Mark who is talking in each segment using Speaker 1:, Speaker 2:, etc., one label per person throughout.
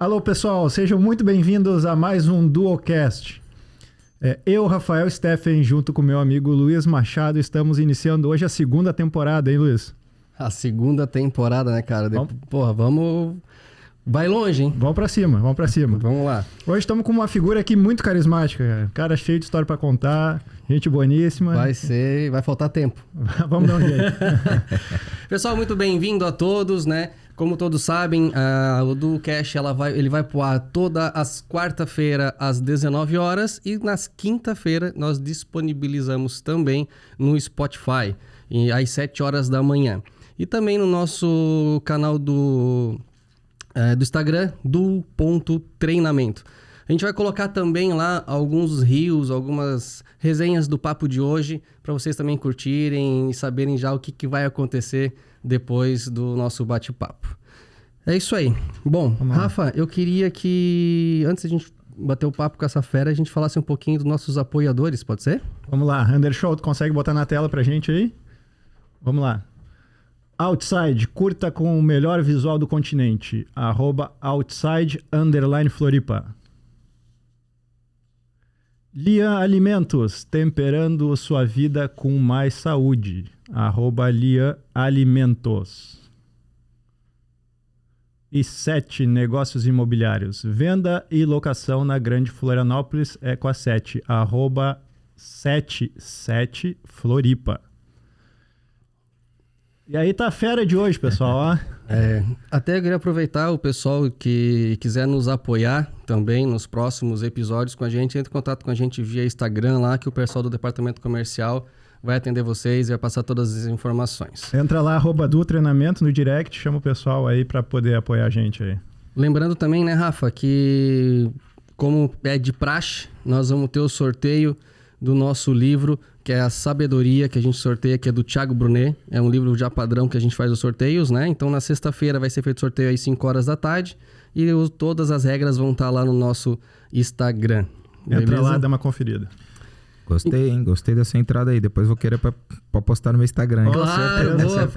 Speaker 1: Alô, pessoal, sejam muito bem-vindos a mais um Duocast. Eu, Rafael Steffen, junto com meu amigo Luiz Machado, estamos iniciando hoje a segunda temporada, hein, Luiz?
Speaker 2: A segunda temporada, né, cara? Porra, vamos... Vai longe, hein?
Speaker 1: Vamos pra cima, vamos pra cima.
Speaker 2: Vamos lá.
Speaker 1: Hoje estamos com uma figura aqui muito carismática, cara. Cara cheio de história pra contar, gente boníssima.
Speaker 2: Vai faltar tempo.
Speaker 1: Vamos dar um jeito.
Speaker 2: Pessoal, muito bem-vindo a todos, né? Como todos sabem, o Duocast ele vai pro ar todas as quarta-feira às 19 horas e nas quinta-feira nós disponibilizamos também no Spotify às 7 horas da manhã. E também no nosso canal do Instagram, do.treinamento. A gente vai colocar também lá alguns reels, algumas resenhas do papo de hoje, para vocês também curtirem e saberem já o que vai acontecer depois do nosso bate-papo. É isso aí. Bom, Rafa, eu queria que, antes de a gente bater o papo com essa fera, a gente falasse um pouquinho dos nossos apoiadores, pode ser?
Speaker 1: Vamos lá, Undershow, tu consegue botar na tela pra gente aí? Vamos lá. Outside, curta com o melhor visual do continente. @outside_Floripa. Lian Alimentos, temperando sua vida com mais saúde. @Lian Alimentos. E 7 Negócios Imobiliários. Venda e locação na Grande Florianópolis é com a 7. @77Floripa. E aí tá a fera de hoje, pessoal. Ó.
Speaker 2: Até eu queria aproveitar o pessoal que quiser nos apoiar também nos próximos episódios com a gente. Entre em contato com a gente via Instagram lá, que o pessoal do departamento comercial vai atender vocês e vai passar todas as informações.
Speaker 1: Entra lá, @duotreinamento no direct, chama o pessoal aí para poder apoiar a gente aí.
Speaker 2: Lembrando também, né, Rafa, que como é de praxe, nós vamos ter o sorteio do nosso livro, que é a Sabedoria, que a gente sorteia, que é do Thiago Brunet. É um livro já padrão que a gente faz os sorteios, né? Então, na sexta-feira vai ser feito sorteio às 5 horas da tarde e todas as regras vão estar lá no nosso Instagram.
Speaker 1: Entra
Speaker 2: beleza?
Speaker 1: lá, dá uma conferida.
Speaker 3: Gostei, hein? Gostei dessa entrada aí. Depois vou querer pra postar no meu Instagram. Hein?
Speaker 2: Claro, boa.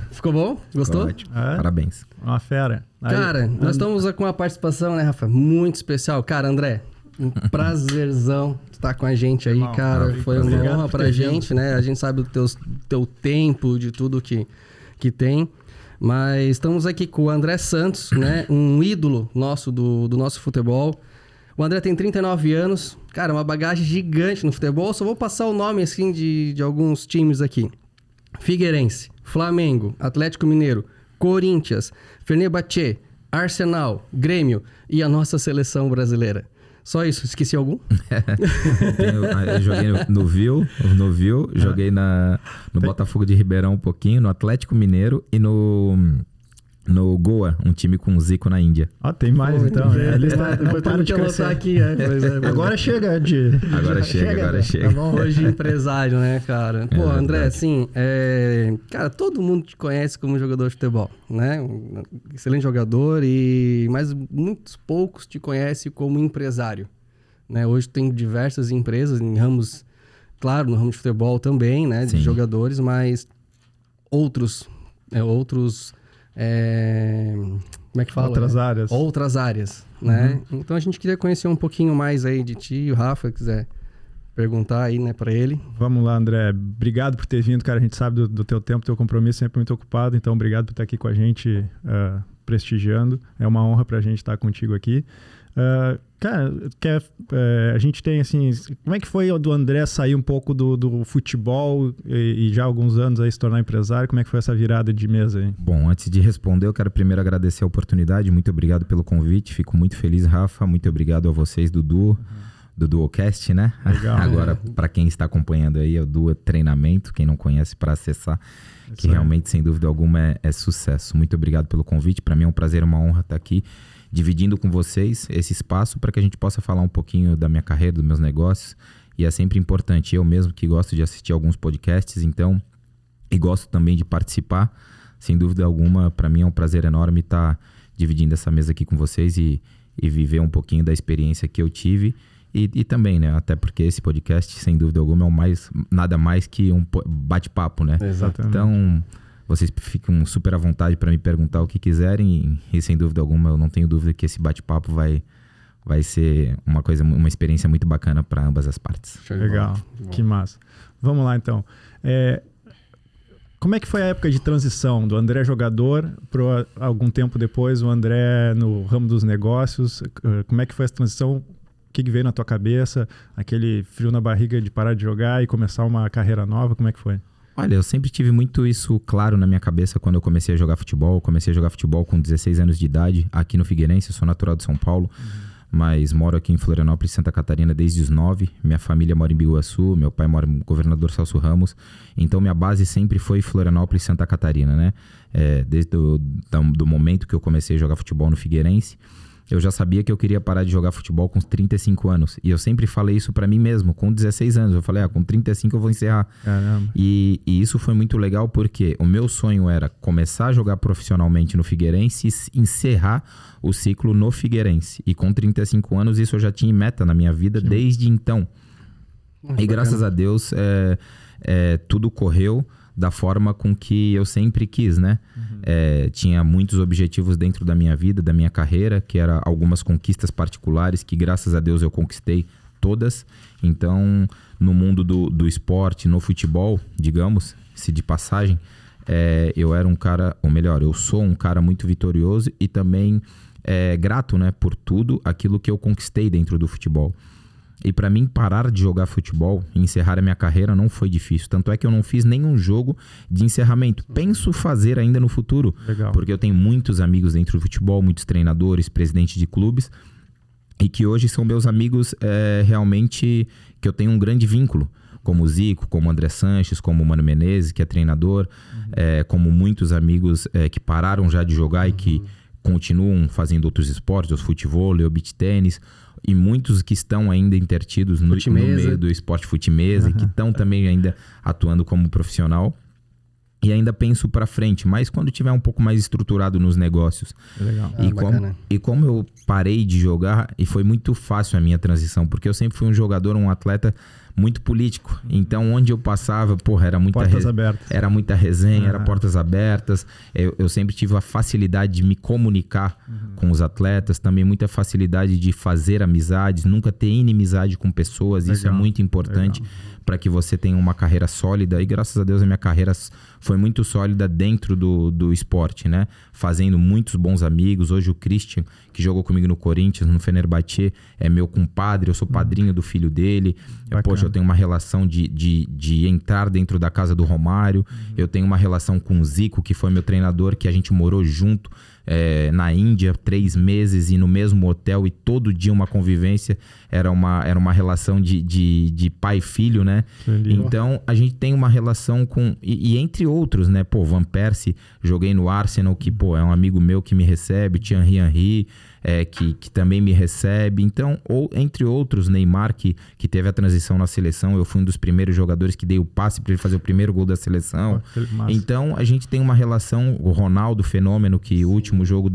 Speaker 2: Ficou bom? Gostou?
Speaker 3: Ótimo. Parabéns.
Speaker 1: Uma fera. Aí,
Speaker 2: cara, nós estamos com uma participação, né, Rafa? Muito especial. Cara, André, um prazerzão estar com a gente aí, cara. Foi uma honra pra gente, né? A gente sabe do teu tempo, de tudo que tem. Mas estamos aqui com o André Santos, né? Um ídolo nosso do nosso futebol. O André tem 39 anos. Cara, uma bagagem gigante no futebol. Só vou passar o nome, assim, de alguns times aqui. Figueirense, Flamengo, Atlético Mineiro, Corinthians, Fenerbahçe, Arsenal, Grêmio e a nossa seleção brasileira. Só isso, esqueci algum?
Speaker 3: Eu joguei no Viu, joguei no Botafogo de Ribeirão um pouquinho, no Atlético Mineiro e no Goa, um time com Zico na Índia.
Speaker 1: Tem mais então.
Speaker 2: Depois para de anotar aqui.
Speaker 1: Agora chega, Di.
Speaker 3: Agora chega.
Speaker 2: Tá bom? Hoje empresário, né, cara? Pô, André, assim, cara, todo mundo te conhece como jogador de futebol, né? Um excelente jogador, mas muitos poucos te conhecem como empresário, né? Hoje tem diversas empresas em ramos, claro, no ramo de futebol também, né? De jogadores, mas outros como é que fala? Outras áreas, né? Então a gente queria conhecer um pouquinho mais aí de ti. O Rafa, quiser perguntar aí, né, pra ele.
Speaker 1: Vamos lá, André. Obrigado por ter vindo, cara. A gente sabe do teu tempo, teu compromisso, sempre muito ocupado. Então, obrigado por estar aqui com a gente, prestigiando. É uma honra pra gente estar contigo aqui. Cara, a gente tem assim, como é que foi do André sair um pouco do futebol e já há alguns anos aí se tornar empresário? Como é que foi essa virada de mesa aí?
Speaker 3: Bom, antes de responder, eu quero primeiro agradecer a oportunidade. Muito obrigado pelo convite. Fico muito feliz, Rafa. Muito obrigado a vocês do Duocast, né?
Speaker 1: Legal.
Speaker 3: Agora, para quem está acompanhando aí, é o Duo Treinamento. Quem não conhece, para acessar, que realmente, sem dúvida alguma, é sucesso. Muito obrigado pelo convite. Para mim é um prazer, uma honra estar aqui dividindo com vocês esse espaço para que a gente possa falar um pouquinho da minha carreira, dos meus negócios. E é sempre importante. Eu mesmo que gosto de assistir alguns podcasts, então, e gosto também de participar, sem dúvida alguma, para mim é um prazer enorme estar dividindo essa mesa aqui com vocês e viver um pouquinho da experiência que eu tive. E também, né? Até porque esse podcast, sem dúvida alguma, é nada mais que um bate-papo, né?
Speaker 1: Exatamente.
Speaker 3: Então, Vocês ficam super à vontade para me perguntar o que quiserem e sem dúvida alguma eu não tenho dúvida que esse bate-papo vai ser uma experiência muito bacana para ambas as partes.
Speaker 1: Legal, que massa. Vamos lá então. Como é que foi a época de transição do André jogador para algum tempo depois o André no ramo dos negócios? Como é que foi essa transição? O que veio na tua cabeça? Aquele frio na barriga de parar de jogar e começar uma carreira nova? Como é que foi?
Speaker 3: Olha, eu sempre tive muito isso claro na minha cabeça quando eu comecei a jogar futebol. Eu comecei a jogar futebol com 16 anos de idade aqui no Figueirense. Eu sou natural de São Paulo, mas moro aqui em Florianópolis, Santa Catarina desde os 9. Minha família mora em Biguaçu, meu pai mora em Governador Celso Ramos. Então minha base sempre foi Florianópolis, Santa Catarina, né? Desde do momento que eu comecei a jogar futebol no Figueirense, eu já sabia que eu queria parar de jogar futebol com 35 anos. E eu sempre falei isso pra mim mesmo, com 16 anos. Eu falei, com 35 eu vou encerrar.
Speaker 1: Caramba.
Speaker 3: E isso foi muito legal porque o meu sonho era começar a jogar profissionalmente no Figueirense e encerrar o ciclo no Figueirense. E com 35 anos isso eu já tinha em meta na minha vida desde então. E graças a Deus tudo correu da forma com que eu sempre quis, né? Tinha muitos objetivos dentro da minha vida, da minha carreira, que eram algumas conquistas particulares que graças a Deus eu conquistei todas. Então, no mundo do esporte, no futebol, digamos, se de passagem, eu era um cara, ou melhor, eu sou um cara muito vitorioso e também grato, né, por tudo aquilo que eu conquistei dentro do futebol. E para mim parar de jogar futebol e encerrar a minha carreira não foi difícil. Tanto é que eu não fiz nenhum jogo de encerramento. Penso fazer ainda no futuro.
Speaker 1: Legal.
Speaker 3: Porque eu tenho muitos amigos dentro do futebol, muitos treinadores, presidentes de clubes. E que hoje são meus amigos realmente que eu tenho um grande vínculo. Como o Zico, como o André Sanches, como o Mano Menezes, que é treinador. Como muitos amigos que pararam já de jogar e que continuam fazendo outros esportes, o futevôlei, o beach tênis. E muitos que estão ainda intertidos no meio do esporte fute-mesa e que estão também ainda atuando como profissional. E ainda penso para frente, mas quando tiver um pouco mais estruturado nos negócios.
Speaker 1: Legal.
Speaker 3: E como eu parei de jogar, e foi muito fácil a minha transição, porque eu sempre fui um jogador, um atleta muito político. Então, onde eu passava, era muita
Speaker 1: abertas.
Speaker 3: Era muita resenha, era portas abertas. Eu sempre tive a facilidade de me comunicar com os atletas, também muita facilidade de fazer amizades, nunca ter inimizade com pessoas. Legal. Isso é muito importante para que você tenha uma carreira sólida. E graças a Deus a minha carreira foi muito sólida dentro do esporte, né? Fazendo muitos bons amigos. Hoje o Christian, que jogou comigo no Corinthians, no Fenerbahçe, é meu compadre, eu sou padrinho do filho dele. Eu tenho uma relação de entrar dentro da casa do Romário. Eu tenho uma relação com o Zico, que foi meu treinador, que a gente morou junto na Índia 3 meses e no mesmo hotel, e todo dia uma convivência. Era uma relação de pai e filho, né? Então a gente tem uma relação com... E entre outros, né? Van Persie, joguei no Arsenal, que é um amigo meu que me recebe. Thierry Henry, que também me recebe. Então, entre outros, Neymar, que teve a transição na seleção. Eu fui um dos primeiros jogadores que dei o passe para ele fazer o primeiro gol da seleção. Então a gente tem uma relação. O Ronaldo, fenômeno, que o último jogo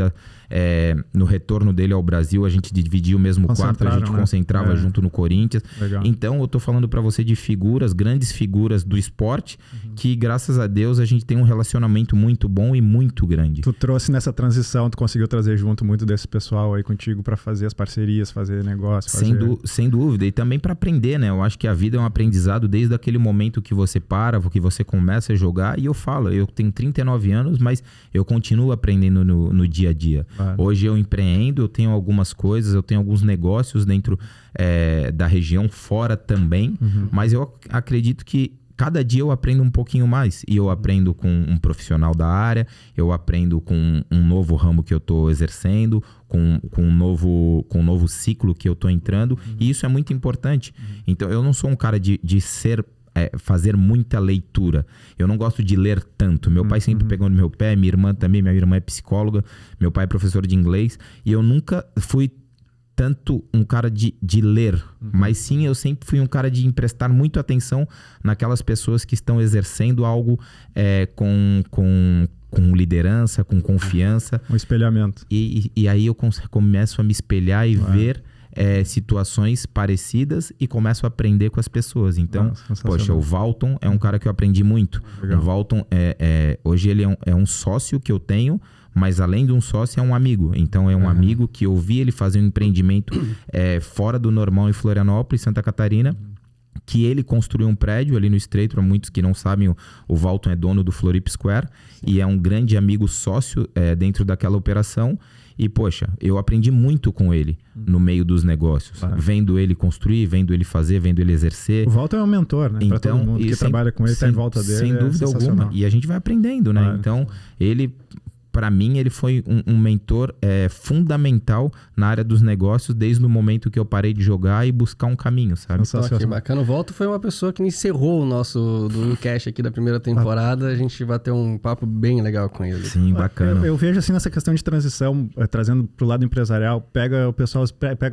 Speaker 3: no retorno dele ao Brasil, a gente dividia o mesmo quarto, a gente concentrava junto no Corinthians.
Speaker 1: Legal.
Speaker 3: Então eu tô falando para você de figuras, grandes figuras do esporte, que graças a Deus a gente tem um relacionamento muito bom e muito grande.
Speaker 1: Tu trouxe nessa transição, tu conseguiu trazer junto muito desse pessoal aí contigo para fazer as parcerias, fazer negócio.
Speaker 3: Sem dúvida, e também para aprender, né? Eu acho que a vida é um aprendizado desde aquele momento que você para, que você começa a jogar. E eu tenho 39 anos, mas eu continuo aprendendo no dia a dia. Claro. Hoje eu empreendo, eu tenho algumas coisas, eu tenho alguns negócios dentro da região, fora também, mas eu acredito que cada dia eu aprendo um pouquinho mais. E eu aprendo com um profissional da área, eu aprendo com um novo ramo que eu estou exercendo, com um novo ciclo que eu estou entrando, e isso é muito importante. Então eu não sou um cara de fazer muita leitura. Eu não gosto de ler tanto. Meu pai sempre pegou no meu pé, minha irmã também. Minha irmã é psicóloga, meu pai é professor de inglês, e eu nunca fui tanto um cara de ler, mas sim eu sempre fui um cara de prestar muito atenção naquelas pessoas que estão exercendo algo com liderança, com confiança.
Speaker 1: Um espelhamento.
Speaker 3: E aí eu começo a me espelhar e ver situações parecidas e começo a aprender com as pessoas. Então, poxa, o Valton é um cara que eu aprendi muito. Legal. O Valton, hoje ele é um sócio que eu tenho, mas além de um sócio é um amigo. Então é um amigo que eu vi ele fazer um empreendimento fora do normal em Florianópolis, Santa Catarina, que ele construiu um prédio ali no Estreito. Para muitos que não sabem, o Valton é dono do Florip Square. Sim. E é um grande amigo sócio dentro daquela operação. E, poxa, eu aprendi muito com ele no meio dos negócios. Claro. Vendo ele construir, vendo ele fazer, vendo ele exercer.
Speaker 1: O Valton é um mentor, né?
Speaker 3: Então,
Speaker 1: para todo mundo que trabalha com ele, está em volta dele.
Speaker 3: Sem dúvida alguma. E a gente vai aprendendo, né? Claro. Então, ele... Para mim, ele foi um mentor fundamental na área dos negócios desde o momento que eu parei de jogar e buscar um caminho, sabe?
Speaker 2: Que bacana. O Volto foi uma pessoa que encerrou o nosso do Cash aqui da primeira temporada. A gente vai ter um papo bem legal com ele.
Speaker 3: Sim, bacana.
Speaker 1: Eu vejo assim nessa questão de transição, trazendo para o lado empresarial, pega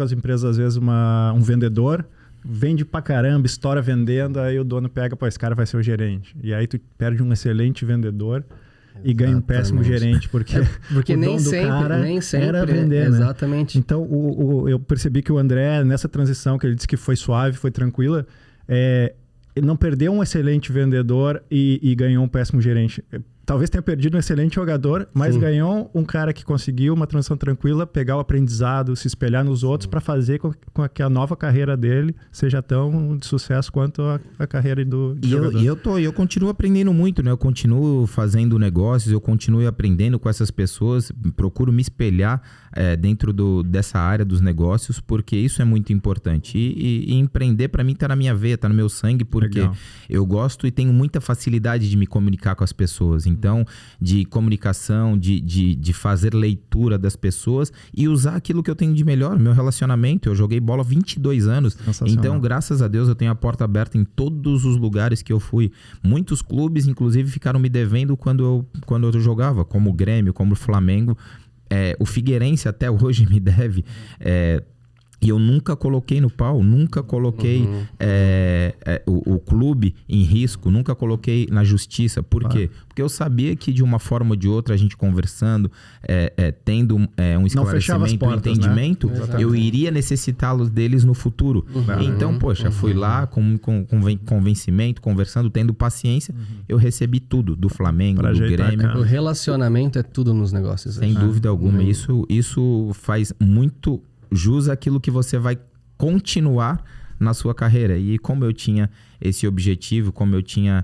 Speaker 1: as empresas, às vezes, um vendedor, vende pra caramba, estoura vendendo, aí o dono pega, pô, esse cara vai ser o gerente. E aí tu perde um excelente vendedor e ganha um péssimo gerente, porque o
Speaker 2: nem
Speaker 1: dono do cara
Speaker 2: nem sempre
Speaker 1: era vender,
Speaker 2: exatamente.
Speaker 1: Né? Então, eu percebi que o André, nessa transição que ele disse que foi suave, foi tranquila, ele não perdeu um excelente vendedor e ganhou um péssimo gerente. Talvez tenha perdido um excelente jogador, mas Sim. ganhou um cara que conseguiu uma transição tranquila, pegar o aprendizado, se espelhar nos outros para fazer com que a nova carreira dele seja tão de sucesso quanto a carreira do jogador.
Speaker 3: Eu continuo aprendendo muito, né? Eu continuo fazendo negócios, eu continuo aprendendo com essas pessoas, procuro me espelhar dentro dessa área dos negócios, porque isso é muito importante. E empreender para mim está na minha veia, está no meu sangue, porque Legal. Eu gosto e tenho muita facilidade de me comunicar com as pessoas. Então, de comunicação, de fazer leitura das pessoas e usar aquilo que eu tenho de melhor, meu relacionamento. Eu joguei bola há 22 anos. Então, graças a Deus, eu tenho a porta aberta em todos os lugares que eu fui. Muitos clubes, inclusive, ficaram me devendo quando eu jogava, como o Grêmio, como o Flamengo. O Figueirense até hoje me deve... E eu nunca coloquei no pau, nunca coloquei o clube em risco, nunca coloquei na justiça. Por quê? Porque eu sabia que de uma forma ou de outra, a gente conversando, tendo um esclarecimento, um entendimento, né? Eu iria necessitá-los deles no futuro. Então, poxa, fui lá com convencimento, conversando, tendo paciência, eu recebi tudo do Flamengo, do Grêmio.
Speaker 2: O relacionamento é tudo nos negócios.
Speaker 3: Sem dúvida alguma. Isso faz muito... jus aquilo que você vai continuar na sua carreira. E como eu tinha esse objetivo, como eu tinha,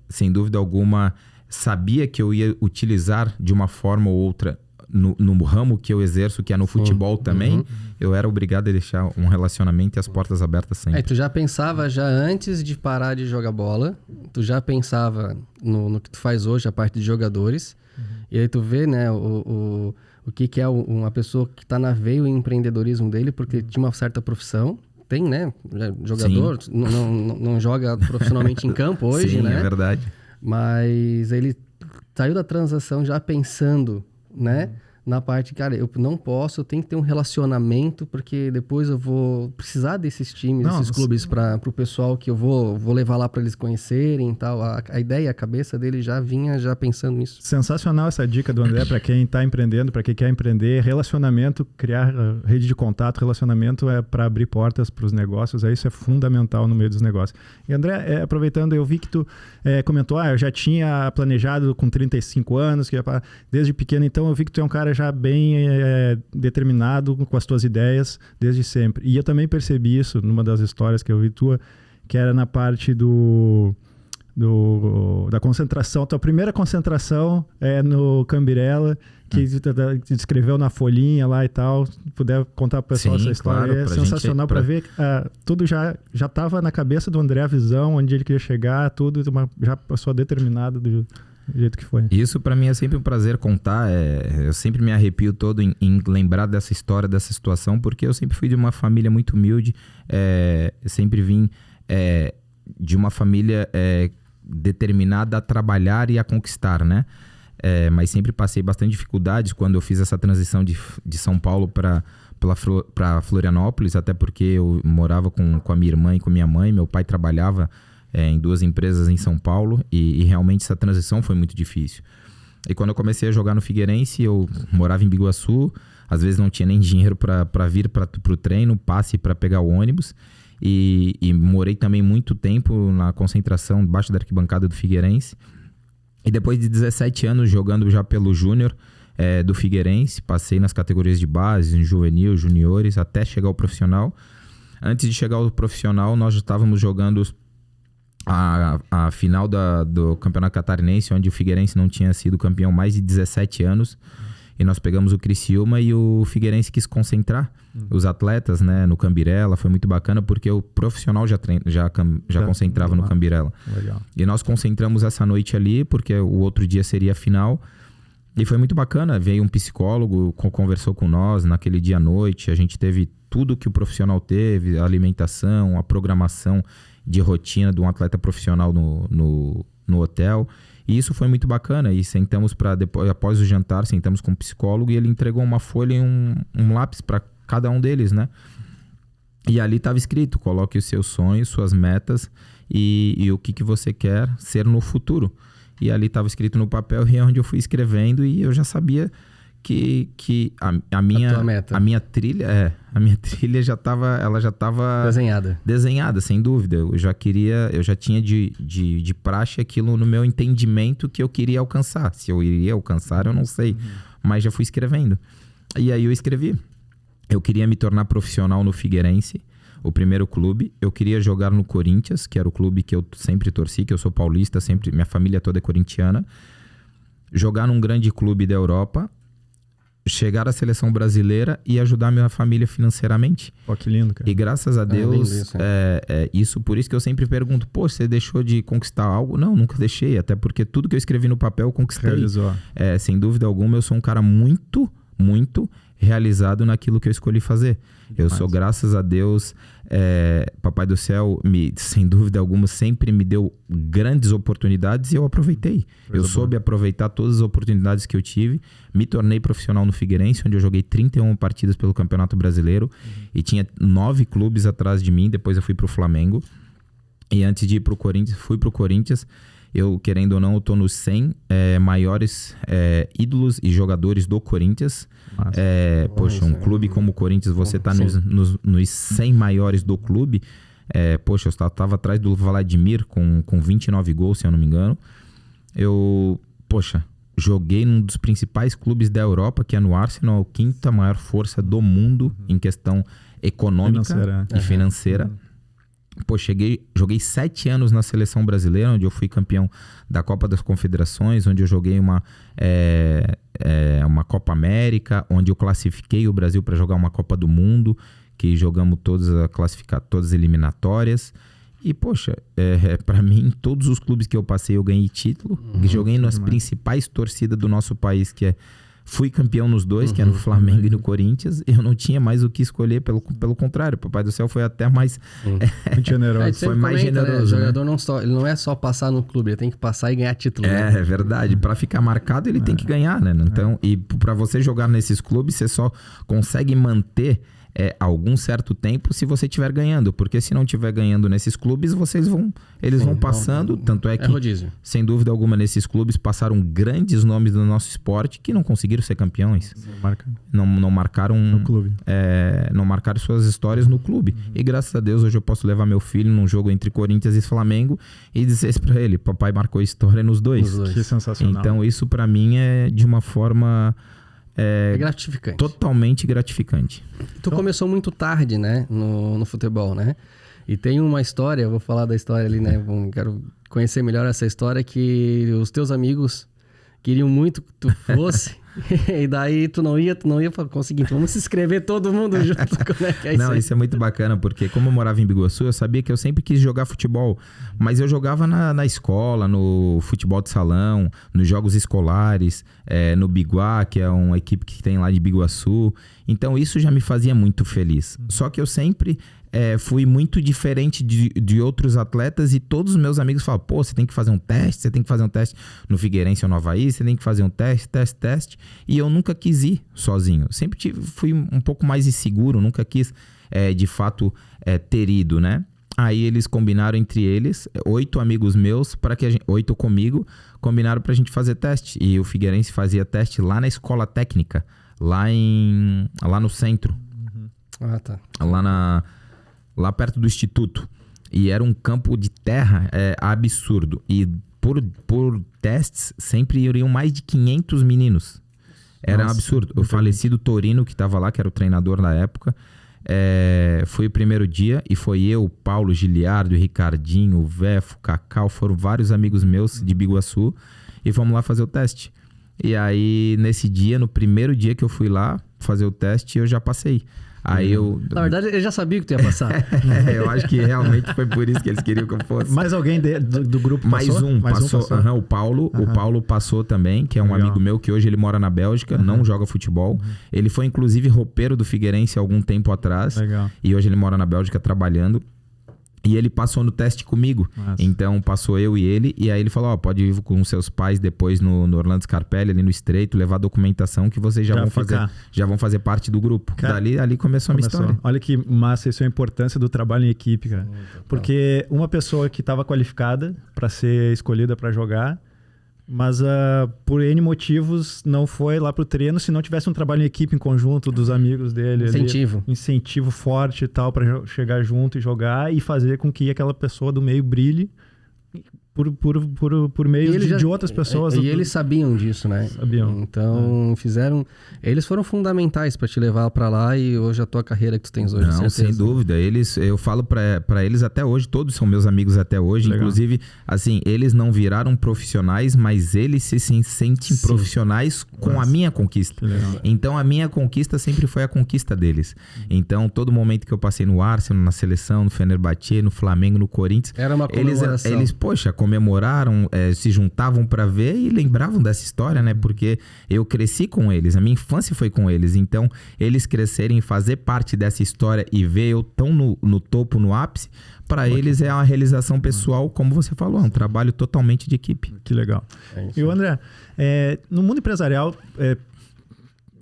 Speaker 3: sem dúvida alguma, sabia que eu ia utilizar de uma forma ou outra no ramo que eu exerço, que é no futebol também, eu era obrigado a deixar um relacionamento e as portas abertas sempre.
Speaker 2: Tu já pensava antes de parar de jogar bola, tu já pensava no que tu faz hoje, a parte de jogadores, e aí tu vê, né, o que é uma pessoa que está na veia o empreendedorismo dele, porque tinha uma certa profissão, tem, né? Jogador, não joga profissionalmente em campo hoje,
Speaker 3: Sim,
Speaker 2: né?
Speaker 3: É verdade.
Speaker 2: Mas ele saiu da transação já pensando, né? Na parte, cara, eu não posso, eu tenho que ter um relacionamento, porque depois eu vou precisar desses times, desses clubes para o pessoal que eu vou levar lá para eles conhecerem e tal. A ideia, a cabeça dele já vinha pensando nisso.
Speaker 1: Sensacional essa dica do André para quem está empreendendo, para quem quer empreender. Relacionamento, criar rede de contato, relacionamento é para abrir portas para os negócios, isso é fundamental no meio dos negócios. E André, aproveitando, eu vi que tu comentou, eu já tinha planejado com 35 anos, que desde pequeno, então eu vi que tu é um cara já bem determinado com as tuas ideias desde sempre. E eu também percebi isso numa das histórias que eu vi tua, que era na parte da concentração. Tua primeira concentração no Cambirela, que te descreveu na folhinha lá e tal. Se puder contar para o pessoal essa história, claro, sensacional para ver. Tudo já estava na cabeça do André, a visão, onde ele queria chegar, tudo já passou determinado do jeito que foi.
Speaker 3: Isso para mim é sempre um prazer contar. Eu sempre me arrepio todo em lembrar dessa história, dessa situação, porque eu sempre fui de uma família muito humilde. Eu sempre vim de uma família determinada a trabalhar e a conquistar, né? Mas sempre passei bastante dificuldades quando eu fiz essa transição de São Paulo para Florianópolis, até porque eu morava com a minha irmã e com minha mãe. Meu pai trabalhava em 2 empresas em São Paulo e realmente essa transição foi muito difícil. E quando eu comecei a jogar no Figueirense, eu morava em Biguaçu, às vezes não tinha nem dinheiro para vir pro treino, passe para pegar o ônibus. E morei também muito tempo na concentração, debaixo da arquibancada do Figueirense. E depois de 17 anos jogando já pelo Júnior do Figueirense, passei nas categorias de base, em juvenil, juniores, até chegar ao profissional. Antes de chegar ao profissional, nós já estávamos jogando a final do Campeonato Catarinense, onde o Figueirense não tinha sido campeão há mais de 17 anos. E nós pegamos o Criciúma e o Figueirense quis concentrar os atletas, né, no Cambirela. Foi muito bacana porque o profissional já concentrava no Cambirela.
Speaker 1: Legal.
Speaker 3: E nós concentramos essa noite ali porque o outro dia seria a final. E foi muito bacana. Veio um psicólogo, conversou com nós naquele dia à noite. A gente teve tudo que o profissional teve, a alimentação, a programação de rotina de um atleta profissional no hotel. E isso foi muito bacana. E sentamos após o jantar, sentamos com o psicólogo e ele entregou uma folha e um lápis para cada um deles, né? E ali estava escrito: coloque os seus sonhos, suas metas e o que você quer ser no futuro. E ali estava escrito no papel, e é onde eu fui escrevendo, e eu já sabia que a minha trilha já estava desenhada, sem dúvida. Eu já tinha de praxe aquilo no meu entendimento que eu queria alcançar. Se eu iria alcançar, eu não sei, mas já fui escrevendo. E aí eu escrevi. Eu queria me tornar profissional no Figueirense, o primeiro clube. Eu queria jogar no Corinthians, que era o clube que eu sempre torci, que eu sou paulista, minha família toda é corintiana. Jogar num grande clube da Europa, chegar à seleção brasileira e ajudar minha família financeiramente.
Speaker 1: Pô, que lindo, cara.
Speaker 3: E graças a Deus,
Speaker 2: isso,
Speaker 3: por isso que eu sempre pergunto: pô, você deixou de conquistar algo? Não, nunca deixei, até porque tudo que eu escrevi no papel eu conquistei.
Speaker 1: Realizou.
Speaker 3: Sem dúvida alguma, eu sou um cara muito, muito realizado naquilo que eu escolhi fazer. Eu sou, graças a Deus, Papai do Céu, sem dúvida alguma, sempre me deu grandes oportunidades e eu aproveitei. Eu soube aproveitar todas as oportunidades que eu tive. Me tornei profissional no Figueirense, onde eu joguei 31 partidas pelo Campeonato Brasileiro e tinha 9 clubes atrás de mim. Depois eu fui pro Flamengo. E antes de ir pro Corinthians, fui pro Corinthians. Eu, querendo ou não, eu tô nos 100 maiores ídolos e jogadores do Corinthians. Poxa, um clube como o Corinthians, você tá nos 100 maiores do clube. Poxa, eu tava atrás do Vladimir com 29 gols, se eu não me engano. Eu, joguei num dos principais clubes da Europa, que é no Arsenal, a 5ª maior força do mundo em questão econômica e financeira. Pô, joguei 7 anos na seleção brasileira, onde eu fui campeão da Copa das Confederações, onde eu joguei uma Copa América, onde eu classifiquei o Brasil para jogar uma Copa do Mundo, que jogamos todas as eliminatórias. E, poxa, para mim, todos os clubes que eu passei, eu ganhei título. Joguei nas principais torcidas do nosso país, fui campeão nos dois, que é no Flamengo e no Corinthians. Eu não tinha mais o que escolher, pelo contrário. O Papai do Céu foi até mais...
Speaker 1: muito generoso.
Speaker 3: Foi mais generoso.
Speaker 2: Né? O jogador ele não é só passar no clube, ele tem que passar e ganhar título. Né?
Speaker 3: É verdade. Para ficar marcado, ele tem que ganhar, né? Então, e para você jogar nesses clubes, você só consegue manter algum certo tempo se você estiver ganhando, porque se não estiver ganhando nesses clubes, eles vão passando, tanto é que, sem dúvida alguma, nesses clubes passaram grandes nomes do nosso esporte que não conseguiram ser campeões, não marcaram no clube, não marcaram suas histórias no clube. E graças a Deus hoje eu posso levar meu filho num jogo entre Corinthians e Flamengo e dizer isso pra ele: papai marcou história nos dois.
Speaker 1: Que sensacional.
Speaker 3: Então isso pra mim é de uma forma
Speaker 2: gratificante.
Speaker 3: Totalmente gratificante.
Speaker 2: Tu começou muito tarde, né? No futebol, né? E tem uma história, eu vou falar da história ali, né? Quero conhecer melhor essa história, que os teus amigos queriam muito que tu fosse. E daí tu não ia conseguir. Vamos se inscrever todo mundo junto. Como é que é
Speaker 3: não, isso é muito bacana, porque como eu morava em Biguaçu, eu sabia que eu sempre quis jogar futebol. Mas eu jogava na escola, no futebol de salão, nos jogos escolares, no Biguá, que é uma equipe que tem lá de Biguaçu. Então isso já me fazia muito feliz. Só que eu sempre fui muito diferente de outros atletas, e todos os meus amigos falam: pô, você tem que fazer um teste no Figueirense ou no Avaí, você tem que fazer um teste. E eu nunca quis ir sozinho. Sempre fui um pouco mais inseguro, nunca quis, de fato, ter ido, né? Aí eles combinaram entre eles, 8 amigos meus, 8 comigo, combinaram pra gente fazer teste. E o Figueirense fazia teste lá na escola técnica, lá no centro.
Speaker 2: Ah, tá.
Speaker 3: Lá perto do instituto. E era um campo de terra absurdo. E por testes, sempre iriam mais de 500 meninos. Era um absurdo. O falecido Torino, que estava lá, que era o treinador na época, foi o primeiro dia. E foi eu, o Paulo, Giliardo, o Ricardinho, o Vefo, o Cacau. Foram vários amigos meus de Biguaçu. E fomos lá fazer o teste. E aí, nesse dia, no primeiro dia que eu fui lá fazer o teste, eu já passei. Aí
Speaker 2: Na verdade, eu já sabia que tu ia passar.
Speaker 3: Eu acho que realmente foi por isso que eles queriam que eu fosse.
Speaker 1: Mais alguém do grupo passou?
Speaker 3: Mais um passou. O Paulo passou também, que é um amigo meu que hoje ele mora na Bélgica, não joga futebol. Ele foi inclusive roupeiro do Figueirense há algum tempo atrás.
Speaker 1: Legal.
Speaker 3: E hoje ele mora na Bélgica trabalhando. E ele passou no teste comigo.
Speaker 1: Nossa.
Speaker 3: Então passou eu e ele. E aí ele falou, pode ir com seus pais depois no Orlando Scarpelli, ali no Estreito, levar documentação que vocês já vão fazer parte do grupo.
Speaker 1: Cara,
Speaker 3: ali começou a minha história.
Speaker 1: Olha que massa, isso é a importância do trabalho em equipe, cara. Porque uma pessoa que estava qualificada para ser escolhida para jogar, mas por N motivos não foi lá pro treino, se não tivesse um trabalho em equipe, em conjunto dos amigos dele. Incentivo forte e tal, para chegar junto e jogar e fazer com que aquela pessoa do meio brilhe por meio de outras pessoas.
Speaker 2: E eles sabiam disso, né?
Speaker 1: Sabiam.
Speaker 2: Então, eles foram fundamentais para te levar para lá e hoje a tua carreira que tu tens hoje.
Speaker 3: Não, sem dúvida. Eu falo para eles até hoje, todos são meus amigos até hoje. Legal. Inclusive, assim, eles não viraram profissionais, mas eles se sentem profissionais com a minha conquista. Então, a minha conquista sempre foi a conquista deles. Então, todo momento que eu passei no Arsenal, na seleção, no Fenerbahçe, no Flamengo, no Corinthians,
Speaker 2: era uma comemoração.
Speaker 3: Eles comemoraram, se juntavam para ver e lembravam dessa história, né? Porque eu cresci com eles, a minha infância foi com eles. Então, eles crescerem, fazer parte dessa história e ver eu tão no topo, no ápice, para eles é uma realização pessoal, como você falou, é um trabalho totalmente de equipe.
Speaker 1: Que legal. E o André, no mundo empresarial,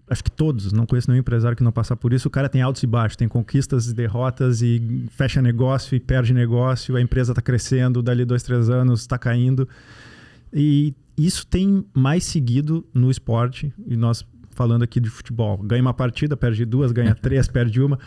Speaker 1: acho que todos, não conheço nenhum empresário que não passar por isso, o cara tem altos e baixos, tem conquistas e derrotas e fecha negócio e perde negócio, a empresa está crescendo, dali 2, 3 anos está caindo. E isso tem mais seguido no esporte, e nós falando aqui de futebol, ganha uma partida, perde 2, ganha 3, perde uma.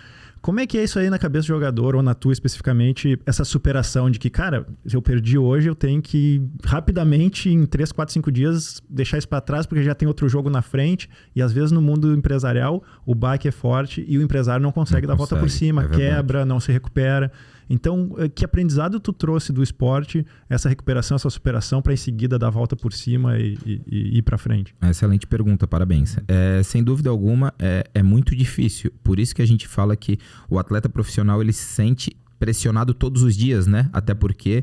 Speaker 1: Como é que é isso aí na cabeça do jogador, ou na tua especificamente, essa superação de que, cara, se eu perdi hoje, eu tenho que rapidamente, em 3, 4, 5 dias, deixar isso para trás, porque já tem outro jogo na frente, e às vezes no mundo empresarial, o baque é forte e o empresário não consegue dar a volta por cima, quebra, não se recupera. Então, que aprendizado tu trouxe do esporte, essa recuperação, essa superação, para em seguida dar a volta por cima e ir para frente?
Speaker 3: Excelente pergunta, parabéns. Sem dúvida alguma, é muito difícil. Por isso que a gente fala que o atleta profissional ele se sente pressionado todos os dias, né? Até porque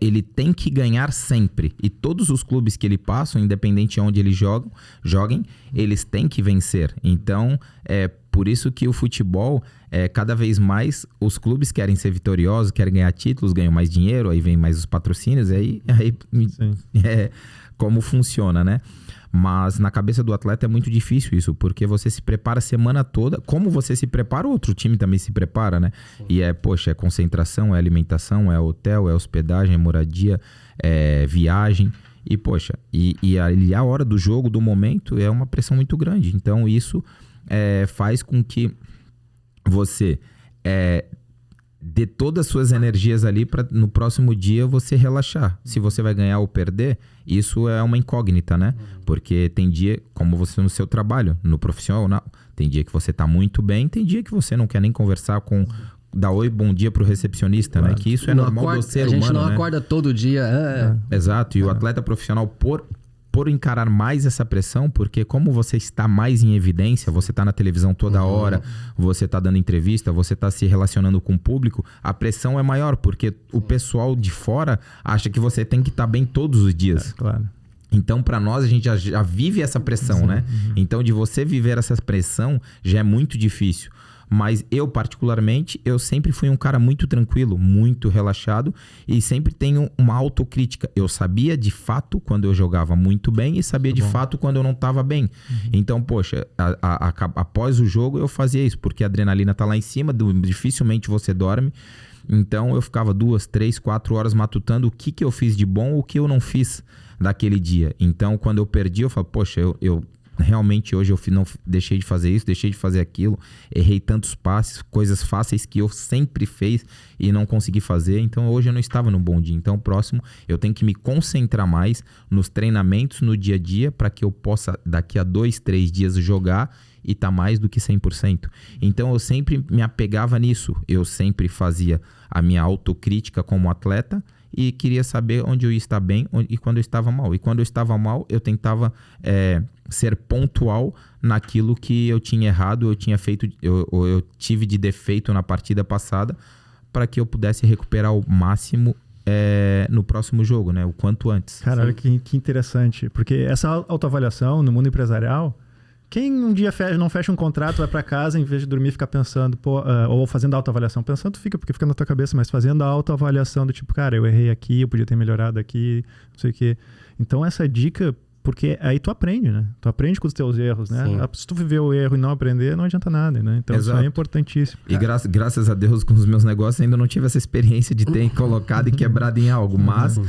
Speaker 3: ele tem que ganhar sempre. E todos os clubes que ele passa, independente de onde eles joguem, eles têm que vencer. Então, por isso que o futebol, cada vez mais, os clubes querem ser vitoriosos, querem ganhar títulos, ganham mais dinheiro, aí vem mais os patrocínios, como funciona, né? Mas na cabeça do atleta é muito difícil isso, porque você se prepara a semana toda. Como você se prepara, outro time também se prepara, né? E é concentração, é alimentação, é hotel, é hospedagem, é moradia, é viagem. E, a hora do jogo, do momento, é uma pressão muito grande. Então, isso faz com que você dê todas as suas energias ali para no próximo dia você relaxar. Se você vai ganhar ou perder, isso é uma incógnita, né? Porque tem dia, como você no seu trabalho, no profissional, tem dia que você tá muito bem, tem dia que você não quer nem conversar dar oi, bom dia pro recepcionista, né? Que isso é normal do ser humano, né? A gente não
Speaker 2: acorda todo dia.
Speaker 3: Exato. E o atleta profissional, por encarar mais essa pressão, porque como você está mais em evidência, você está na televisão toda hora, você está dando entrevista, você está se relacionando com o público, a pressão é maior, porque o pessoal de fora acha que você tem que estar bem todos os dias.
Speaker 1: Claro.
Speaker 3: Então, para nós, a gente já vive essa pressão, né? Então, de você viver essa pressão, já é muito difícil. Mas eu, particularmente, eu sempre fui um cara muito tranquilo, muito relaxado e sempre tenho uma autocrítica. Eu sabia de fato quando eu jogava muito bem e sabia de fato quando eu não estava bem. Então, após o jogo eu fazia isso, porque a adrenalina tá lá em cima, dificilmente você dorme. Então eu ficava 2, 3, 4 horas matutando o que eu fiz de bom, o que eu não fiz daquele dia. Então quando eu perdi, eu falo, poxa, eu realmente hoje eu não deixei de fazer isso, deixei de fazer aquilo, errei tantos passes, coisas fáceis que eu sempre fiz e não consegui fazer, então hoje eu não estava num bom dia. Então próximo eu tenho que me concentrar mais nos treinamentos, no dia a dia, para que eu possa daqui a 2, 3 dias jogar e tá mais do que 100%. Então eu sempre me apegava nisso, eu sempre fazia a minha autocrítica como atleta e queria saber onde eu ia estar bem e quando eu estava mal. E quando eu estava mal, eu tentava ser pontual naquilo que eu tinha errado, eu tinha feito, eu tive de defeito na partida passada, para que eu pudesse recuperar o máximo no próximo jogo, né? O quanto antes.
Speaker 1: Cara, olha que interessante. Porque essa autoavaliação no mundo empresarial, quem um dia não fecha um contrato, vai para casa, em vez de dormir, fica pensando, ou fazendo a autoavaliação, pensando porque fica na tua cabeça, mas fazendo a autoavaliação do tipo, cara, eu errei aqui, eu podia ter melhorado aqui, não sei o quê. Então essa dica, porque aí tu aprende, né? Tu aprende com os teus erros, né?
Speaker 2: Sim.
Speaker 1: Se tu viver o erro e não aprender, não adianta nada, né? Então
Speaker 3: Exato.
Speaker 1: Isso aí é importantíssimo.
Speaker 3: E graças a Deus, com os meus negócios, ainda não tive essa experiência de ter colocado e quebrado em algo. Mas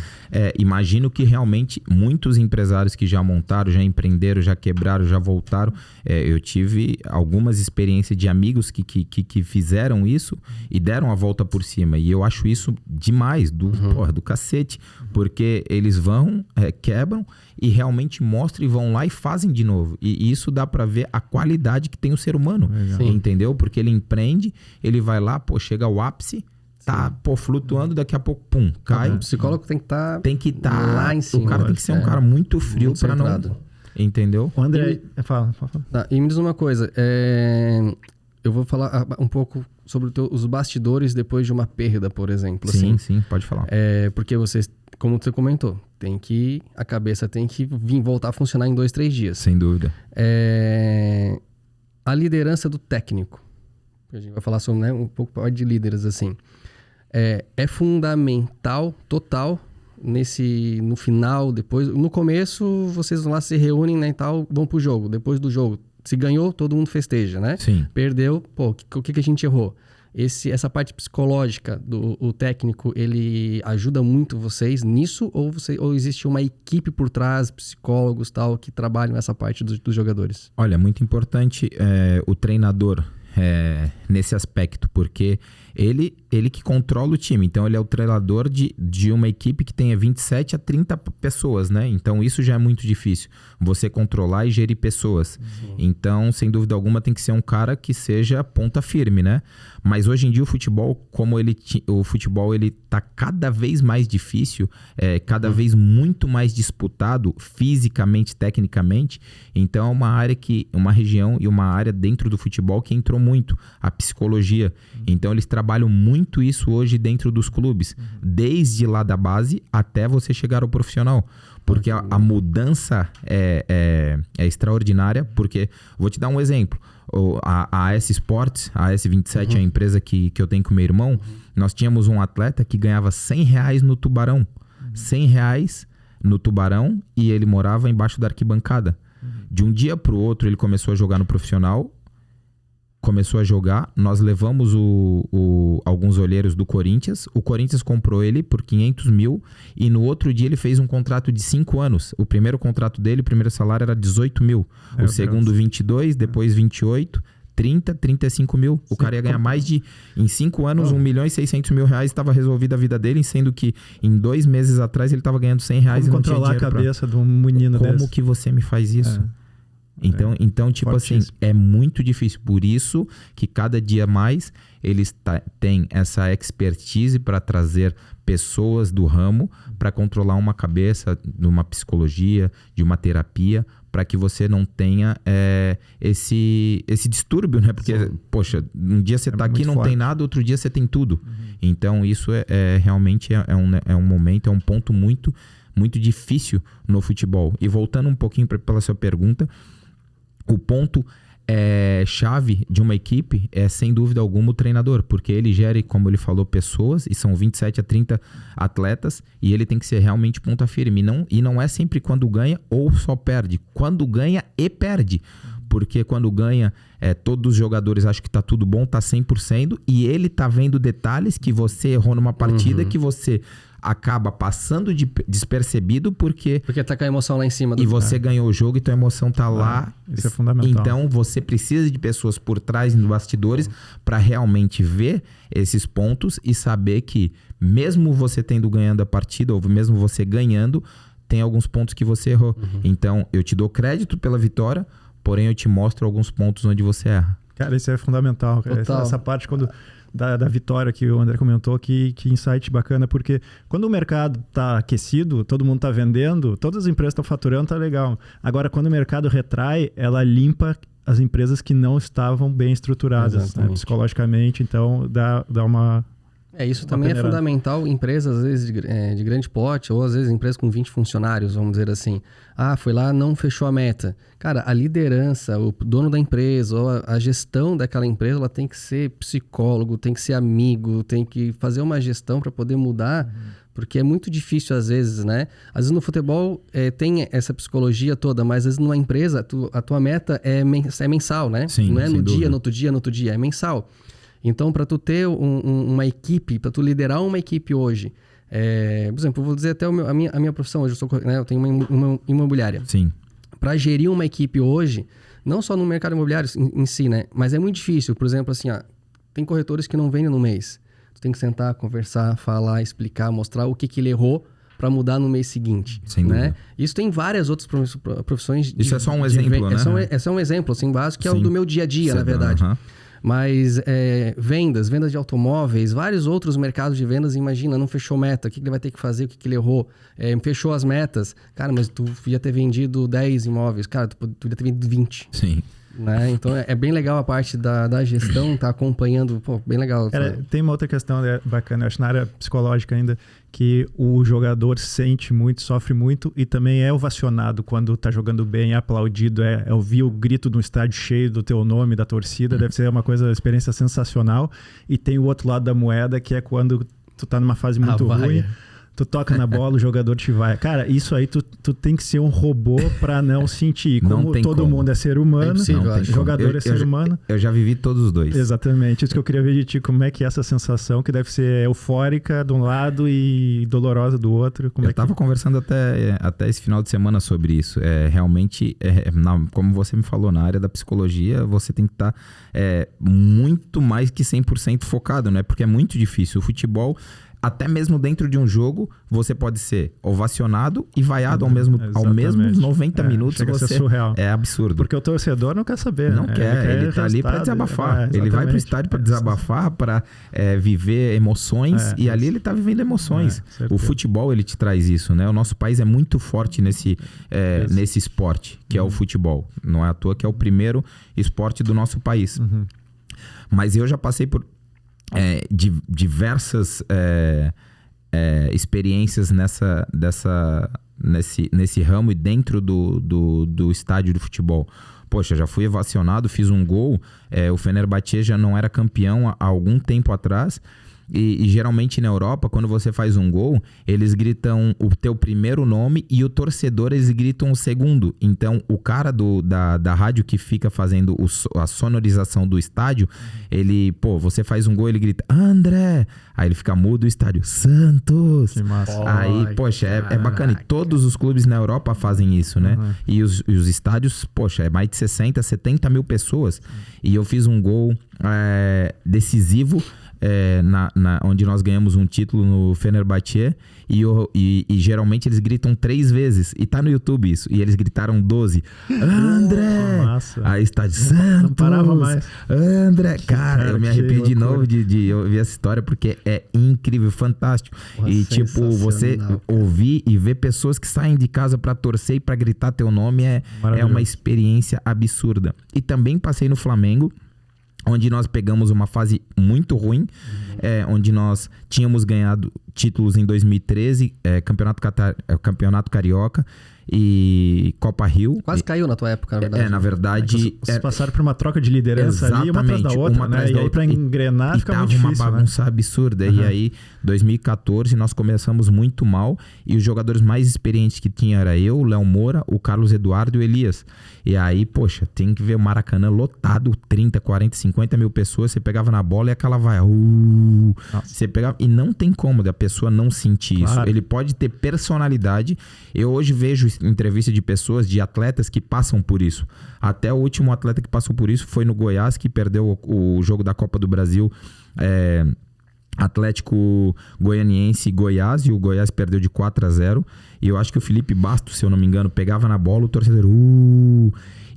Speaker 3: imagino que realmente muitos empresários que já montaram, já empreenderam, já quebraram, já voltaram. Eu tive algumas experiências de amigos que fizeram isso e deram a volta por cima. E eu acho isso demais, do cacete. Porque eles vão, quebram e realmente mostram e vão lá e fazem de novo. E isso dá pra ver a qualidade que tem o ser humano. Entendeu? Porque ele empreende, ele vai lá, chega ao ápice, tá, flutuando, daqui a pouco, pum, cai.
Speaker 2: O psicólogo tem que estar
Speaker 3: lá
Speaker 2: em cima.
Speaker 3: O cara tem que ser um cara muito frio
Speaker 2: muito
Speaker 3: pra não...
Speaker 2: centrado.
Speaker 3: Entendeu?
Speaker 1: O André, fala.
Speaker 2: Tá, e me diz uma coisa, eu vou falar um pouco sobre os bastidores depois de uma perda, por exemplo.
Speaker 3: Sim, pode falar.
Speaker 2: Porque vocês, como você comentou, a cabeça tem que voltar a funcionar em 2, 3 dias.
Speaker 3: Sem dúvida.
Speaker 2: A liderança do técnico. A gente vai falar sobre, né, um pouco de líderes, assim. É fundamental, total, no final, depois... No começo, vocês vão lá, se reúnem, né, e tal, vão pro jogo. Depois do jogo, se ganhou, todo mundo festeja, né?
Speaker 3: Sim.
Speaker 2: Perdeu, o que a gente errou? Essa parte psicológica do técnico, ele ajuda muito vocês nisso? Ou existe uma equipe por trás, psicólogos tal, que trabalham essa parte dos jogadores?
Speaker 3: Olha, muito importante o treinador nesse aspecto, porque ele que controla o time. Então, ele é o treinador de uma equipe que tenha 27 a 30 pessoas, né? Então, isso já é muito difícil. Você controlar e gerir pessoas. Então, sem dúvida alguma, tem que ser um cara que seja ponta firme, né? Mas hoje em dia o futebol, como o futebol ele tá cada vez mais difícil, cada vez muito mais disputado fisicamente, tecnicamente. Então, é uma região e uma área dentro do futebol que entrou muito, a psicologia. Então, eles trabalham muito isso hoje dentro dos clubes, desde lá da base até você chegar ao profissional. Porque a mudança é extraordinária, porque, vou te dar um exemplo, a AS Sports, a AS27 é a empresa que eu tenho com meu irmão, nós tínhamos um atleta que ganhava R$100 no Tubarão, R$100 no Tubarão, e ele morava embaixo da arquibancada. De um dia para o outro ele começou a jogar no profissional, começou a jogar, nós levamos alguns olheiros do Corinthians, o Corinthians comprou ele por 500 mil e no outro dia ele fez um contrato de 5 anos. O primeiro contrato dele, o primeiro salário era 18 mil, o segundo 22, depois 28, 30, 35 mil. O cara ia ganhar mais em 5 anos, 1.600.000 reais, estava resolvida a vida dele, sendo que em 2 meses atrás ele estava ganhando R$100 e não tinha
Speaker 1: controlar a cabeça de um menino desse.
Speaker 3: Como que você me faz isso? Então, tipo assim, é muito difícil. Por isso que cada dia mais eles têm essa expertise para trazer pessoas do ramo para controlar uma cabeça, de uma psicologia, de uma terapia, para que você não tenha esse distúrbio, né? Porque, poxa, um dia você tá aqui não tem nada, outro dia você tem tudo. Então, isso realmente um momento, é um ponto muito, muito difícil no futebol. E voltando um pouquinho pela sua pergunta, o ponto chave de uma equipe é, sem dúvida alguma, o treinador, porque ele gera, como ele falou, pessoas, e são 27 a 30 atletas, e ele tem que ser realmente ponta firme. E não é sempre quando ganha ou só perde. Quando ganha e perde. porque quando ganha, todos os jogadores acham que tá tudo bom, tá 100%, e ele tá vendo detalhes que você errou numa partida, que você acaba passando despercebido porque
Speaker 2: tá com a emoção lá em cima.
Speaker 3: E você ganhou o jogo e tua emoção tá lá.
Speaker 1: Isso é fundamental.
Speaker 3: Então você precisa de pessoas por trás nos bastidores para realmente ver esses pontos e saber que mesmo você tendo ganhando a partida, ou mesmo você ganhando, tem alguns pontos que você errou. Então eu te dou crédito pela vitória, porém eu te mostro alguns pontos onde você erra.
Speaker 1: Cara, isso é fundamental. Essa parte da vitória que o André comentou, que insight bacana, porque quando o mercado está aquecido, todo mundo está vendendo, todas as empresas estão faturando, tá legal. Agora, quando o mercado retrai, ela limpa as empresas que não estavam bem estruturadas, né, psicologicamente, então dá uma...
Speaker 2: Isso também é fundamental. Empresas, às vezes, de grande porte, ou às vezes empresas com 20 funcionários, vamos dizer assim. Foi lá, não fechou a meta. Cara, a liderança, o dono da empresa, ou a gestão daquela empresa, ela tem que ser psicólogo, tem que ser amigo, tem que fazer uma gestão para poder mudar, porque é muito difícil às vezes, né? Às vezes no futebol tem essa psicologia toda, mas às vezes numa empresa, a tua meta é mensal, né?
Speaker 3: Sim,
Speaker 2: não é no
Speaker 3: dúvida.
Speaker 2: dia, no outro dia, é mensal. Então, para tu ter uma equipe, para tu liderar uma equipe hoje, por exemplo, eu vou dizer até a minha profissão hoje, eu tenho uma imobiliária.
Speaker 3: Sim.
Speaker 2: Para gerir uma equipe hoje, não só no mercado imobiliário em si, né? Mas é muito difícil. Por exemplo, assim, tem corretores que não vendem no mês. Tu tem que sentar, conversar, falar, explicar, mostrar o que ele errou para mudar no mês seguinte.
Speaker 3: Sem
Speaker 2: né?
Speaker 3: dúvida.
Speaker 2: Isso tem várias outras profissões.
Speaker 3: Isso é só um exemplo, né?
Speaker 2: É só um exemplo, assim, básico, que é o do meu dia a dia, na verdade. Mas vendas de automóveis, vários outros mercados de vendas, imagina, não fechou meta, o que ele vai ter que fazer, o que ele errou, fechou as metas, cara, mas tu ia ter vendido 10 imóveis, cara, tu ia ter vendido 20.
Speaker 3: Sim.
Speaker 2: Né? Então é bem legal a parte da gestão, tá acompanhando, bem legal.
Speaker 1: Tem uma outra questão bacana, acho na área psicológica ainda, que o jogador sente muito, sofre muito e também é ovacionado quando tá jogando bem, é aplaudido, é ouvir o grito no estádio cheio do teu nome, da torcida, deve ser uma experiência sensacional. E tem o outro lado da moeda, que é quando tu tá numa fase muito ruim, tu toca na bola, o jogador te vai. Cara, isso aí tu tem que ser um robô pra não sentir. Como todo mundo é ser humano, jogador é ser humano.
Speaker 3: Eu já vivi todos os dois.
Speaker 1: Exatamente. Isso que eu queria ver de ti, como é que é essa sensação, que deve ser eufórica de um lado e dolorosa do outro.
Speaker 3: Eu tava conversando até esse final de semana sobre isso. Realmente, como você me falou, na área da psicologia, você tem que estar muito mais que 100% focado, né? Porque é muito difícil. O futebol... Até mesmo dentro de um jogo, você pode ser ovacionado e vaiado ao mesmo 90 minutos.
Speaker 1: Chega a ser surreal.
Speaker 3: É absurdo.
Speaker 1: Porque o torcedor não quer saber.
Speaker 3: Não quer. Ele tá ali para desabafar. Ele vai pro estádio para desabafar, para viver emoções. E ali ele tá vivendo emoções. O futebol, ele te traz isso, né? O nosso país é muito forte nesse esporte, que é o futebol. Não é à toa que é o primeiro esporte do nosso país. Mas eu já passei por... diversas experiências nesse ramo e dentro do estádio de futebol. Poxa, já fui ovacionado, fiz um gol, o Fenerbahçe já não era campeão há algum tempo atrás. E geralmente na Europa, quando você faz um gol, eles gritam o teu primeiro nome e o torcedor, eles gritam o segundo. Então, o cara da rádio que fica fazendo a sonorização do estádio, ele, você faz um gol, ele grita, André! Aí ele fica mudo o estádio, Santos! Que massa. Aí, poxa, é bacana. E todos os clubes na Europa fazem isso, né? E os estádios, poxa, é mais de 60, 70 mil pessoas. E eu fiz um gol decisivo, onde nós ganhamos um título no Fenerbahçe e geralmente eles gritam 3 vezes e tá no YouTube isso, e eles gritaram 12 André! Nossa. Aí está de Santos! Não parava mais. André! Cara, eu me arrependi de novo de ouvir essa história, porque é incrível, fantástico. E tipo, você ouvir e ver pessoas que saem de casa pra torcer e pra gritar teu nome é uma experiência absurda. E também passei no Flamengo, onde nós pegamos uma fase muito ruim, onde nós tínhamos ganhado títulos em 2013, Campeonato Carioca, e Copa Rio.
Speaker 2: Quase caiu na tua época, na verdade.
Speaker 3: Na verdade...
Speaker 1: Vocês passaram por uma troca de liderança ali, uma atrás da outra, né? E aí pra engrenar fica muito difícil,
Speaker 3: uma bagunça absurda. E aí, 2014, nós começamos muito mal. E os jogadores mais experientes que tinha era eu, o Léo Moura, o Carlos Eduardo e o Elias. E aí, poxa, tem que ver o Maracanã lotado, 30, 40, 50 mil pessoas. Você pegava na bola e aquela vai... Você pegava... E não tem como a pessoa não sentir isso. Ele pode ter personalidade. Eu hoje vejo entrevista de pessoas, de atletas que passam por isso. Até o último atleta que passou por isso foi no Goiás, que perdeu o jogo da Copa do Brasil, Atlético Goianiense e Goiás, e o Goiás perdeu de 4-0. E eu acho que o Felipe Bastos, se eu não me engano, pegava na bola, o torcedor...